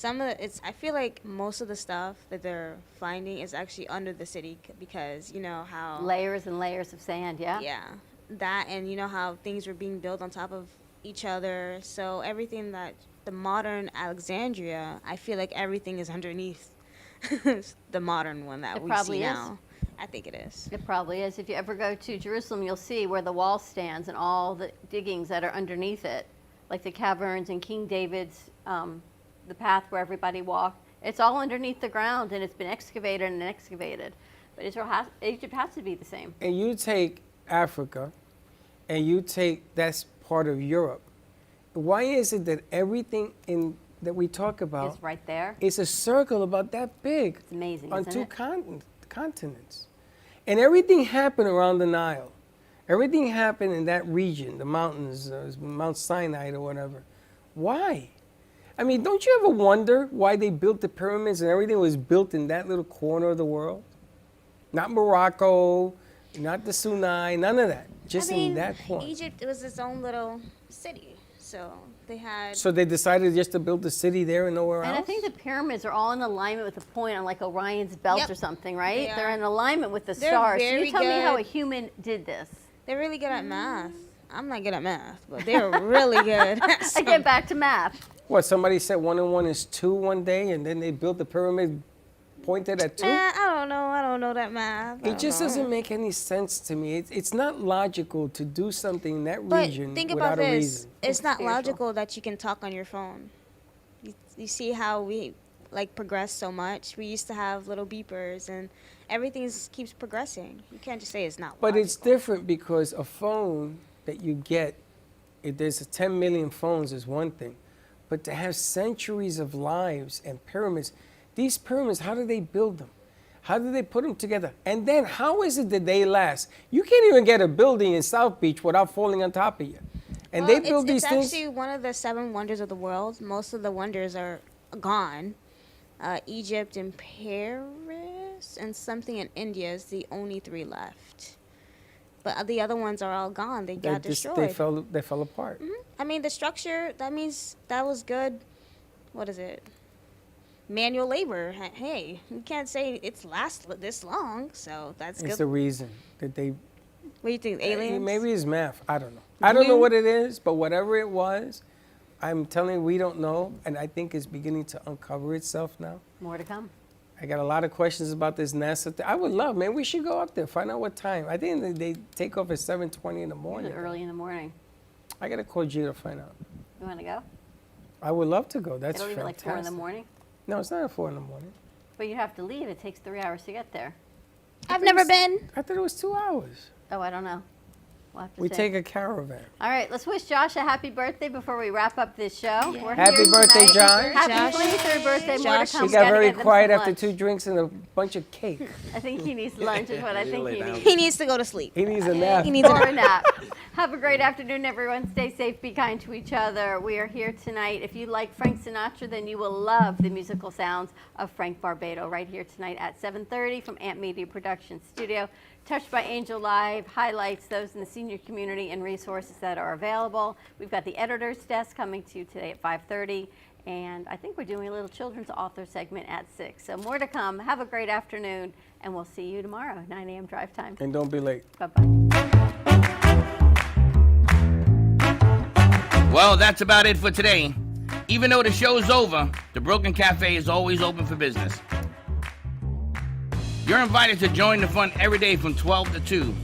I feel like most of the stuff that they're finding is actually under the city because you know how Layers and layers of sand, yeah? Yeah, that, and you know how things were being built on top of each other. So everything that the modern Alexandria, I feel like everything is underneath the modern one that It we probably see is. now. I think it is. It probably is. If you ever go to Jerusalem, you'll see where the wall stands and all the diggings that are underneath it, like the caverns and King David's, the path where everybody walked. It's all underneath the ground, and it's been excavated and excavated. But Egypt has to be the same. And you take Africa, and you take that's part of Europe. Why is it that everything that we talk about It's right there. is a circle about that big? It's amazing, on isn't two it? continents, and everything happened around the Nile. Everything happened in that region, the mountains, Mount Sinai or whatever. Why? I mean, don't you ever wonder why they built the pyramids and everything was built in that little corner of the world? Not Morocco, not the Sinai, none of that. Just in that corner. Egypt was its own little city, so they had. So they decided just to build a city there and nowhere And else? I think the pyramids are all in alignment with a point on like Orion's belt Yep. or something, right? They They're are. in alignment with the They're stars. So very you tell me how a good. human did this. They're really good at math. I'm not good at math, but they're really good. I get back to math. What, somebody said 1 and 1 is 2 one day, and then they built the pyramid pointed at 2? I don't know that math. I It don't just know. doesn't make any sense to me. It's not logical to do something in that But region think without about a this. reason. It's not spiritual. logical that you can talk on your phone. You see how we like progress so much. We used to have little beepers, and everything keeps progressing. You can't just say it's not. But it's different because a phone that you get, if there's 10 million phones is one thing, but to have centuries of lives and pyramids, these pyramids, how do they build them? How do they put them together? And then how is it that they last? You can't even get a building in South Beach without falling on top of you. And they build these it's things. actually one of the 7 wonders of the world. Most of the wonders are gone. Egypt and Paris and something in India is the only 3 left. But the other ones are all gone. They got destroyed. They fell apart. I mean, the structure, that means that was good. What is it? Manual labor. Hey, you can't say it's last this long, so that's It's good. the reason that they. What do you think, aliens? Maybe it's math. I don't know. I don't know what it is, but whatever it was, I'm telling you, we don't know, and I think it's beginning to uncover itself now. More to come. I got a lot of questions about this NASA thing. I would love, man. We should go up there, find out what time. I think they take off at 7:20 in the morning. Early in the morning. I gotta call Gina to find out. You want to go? I would love to go. That's It'll leave at like fantastic. 4 in the morning. No, it's not at 4 in the morning. But you have to leave. It takes 3 hours to get there. I've never been. I thought it was 2 hours. Oh, I don't know. We'll have to We see. take a caravan. All right, let's wish Josh a happy birthday before we wrap up this show. We're Happy here birthday, tonight. Josh. Happy 23rd birthday. More to come. He We got gotta very get them quiet some after lunch. 2 drinks and a bunch of cake. I think he needs lunch is what I think he needs. He needs to go to sleep. He needs a nap. He needs Or a nap. Have a great afternoon, everyone. Stay safe. Be kind to each other. We are here tonight. If you like Frank Sinatra, then you will love the musical sounds of Frank Barbado right here tonight at 7:30 from Amp Media Production Studio. Touched by Angel Live highlights those in the senior community and resources that are available. We've got the editor's desk coming to you today at 5:30. And I think we're doing a little children's author segment at 6. So more to come. Have a great afternoon, and we'll see you tomorrow, 9 a.m. drive time. And don't be late. Well, that's about it for today. Even though the show's over, the Brooklyn Cafe is always open for business. You're invited to join the fun every day from 12 to 2.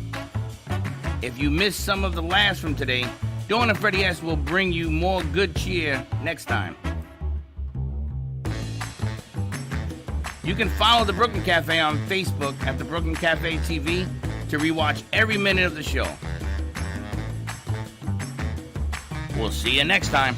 If you missed some of the laughs from today, Dawn and Freddie S. will bring you more good cheer next time. You can follow the Brooklyn Cafe on Facebook at the Brooklyn Cafe TV to rewatch every minute of the show. We'll see you next time.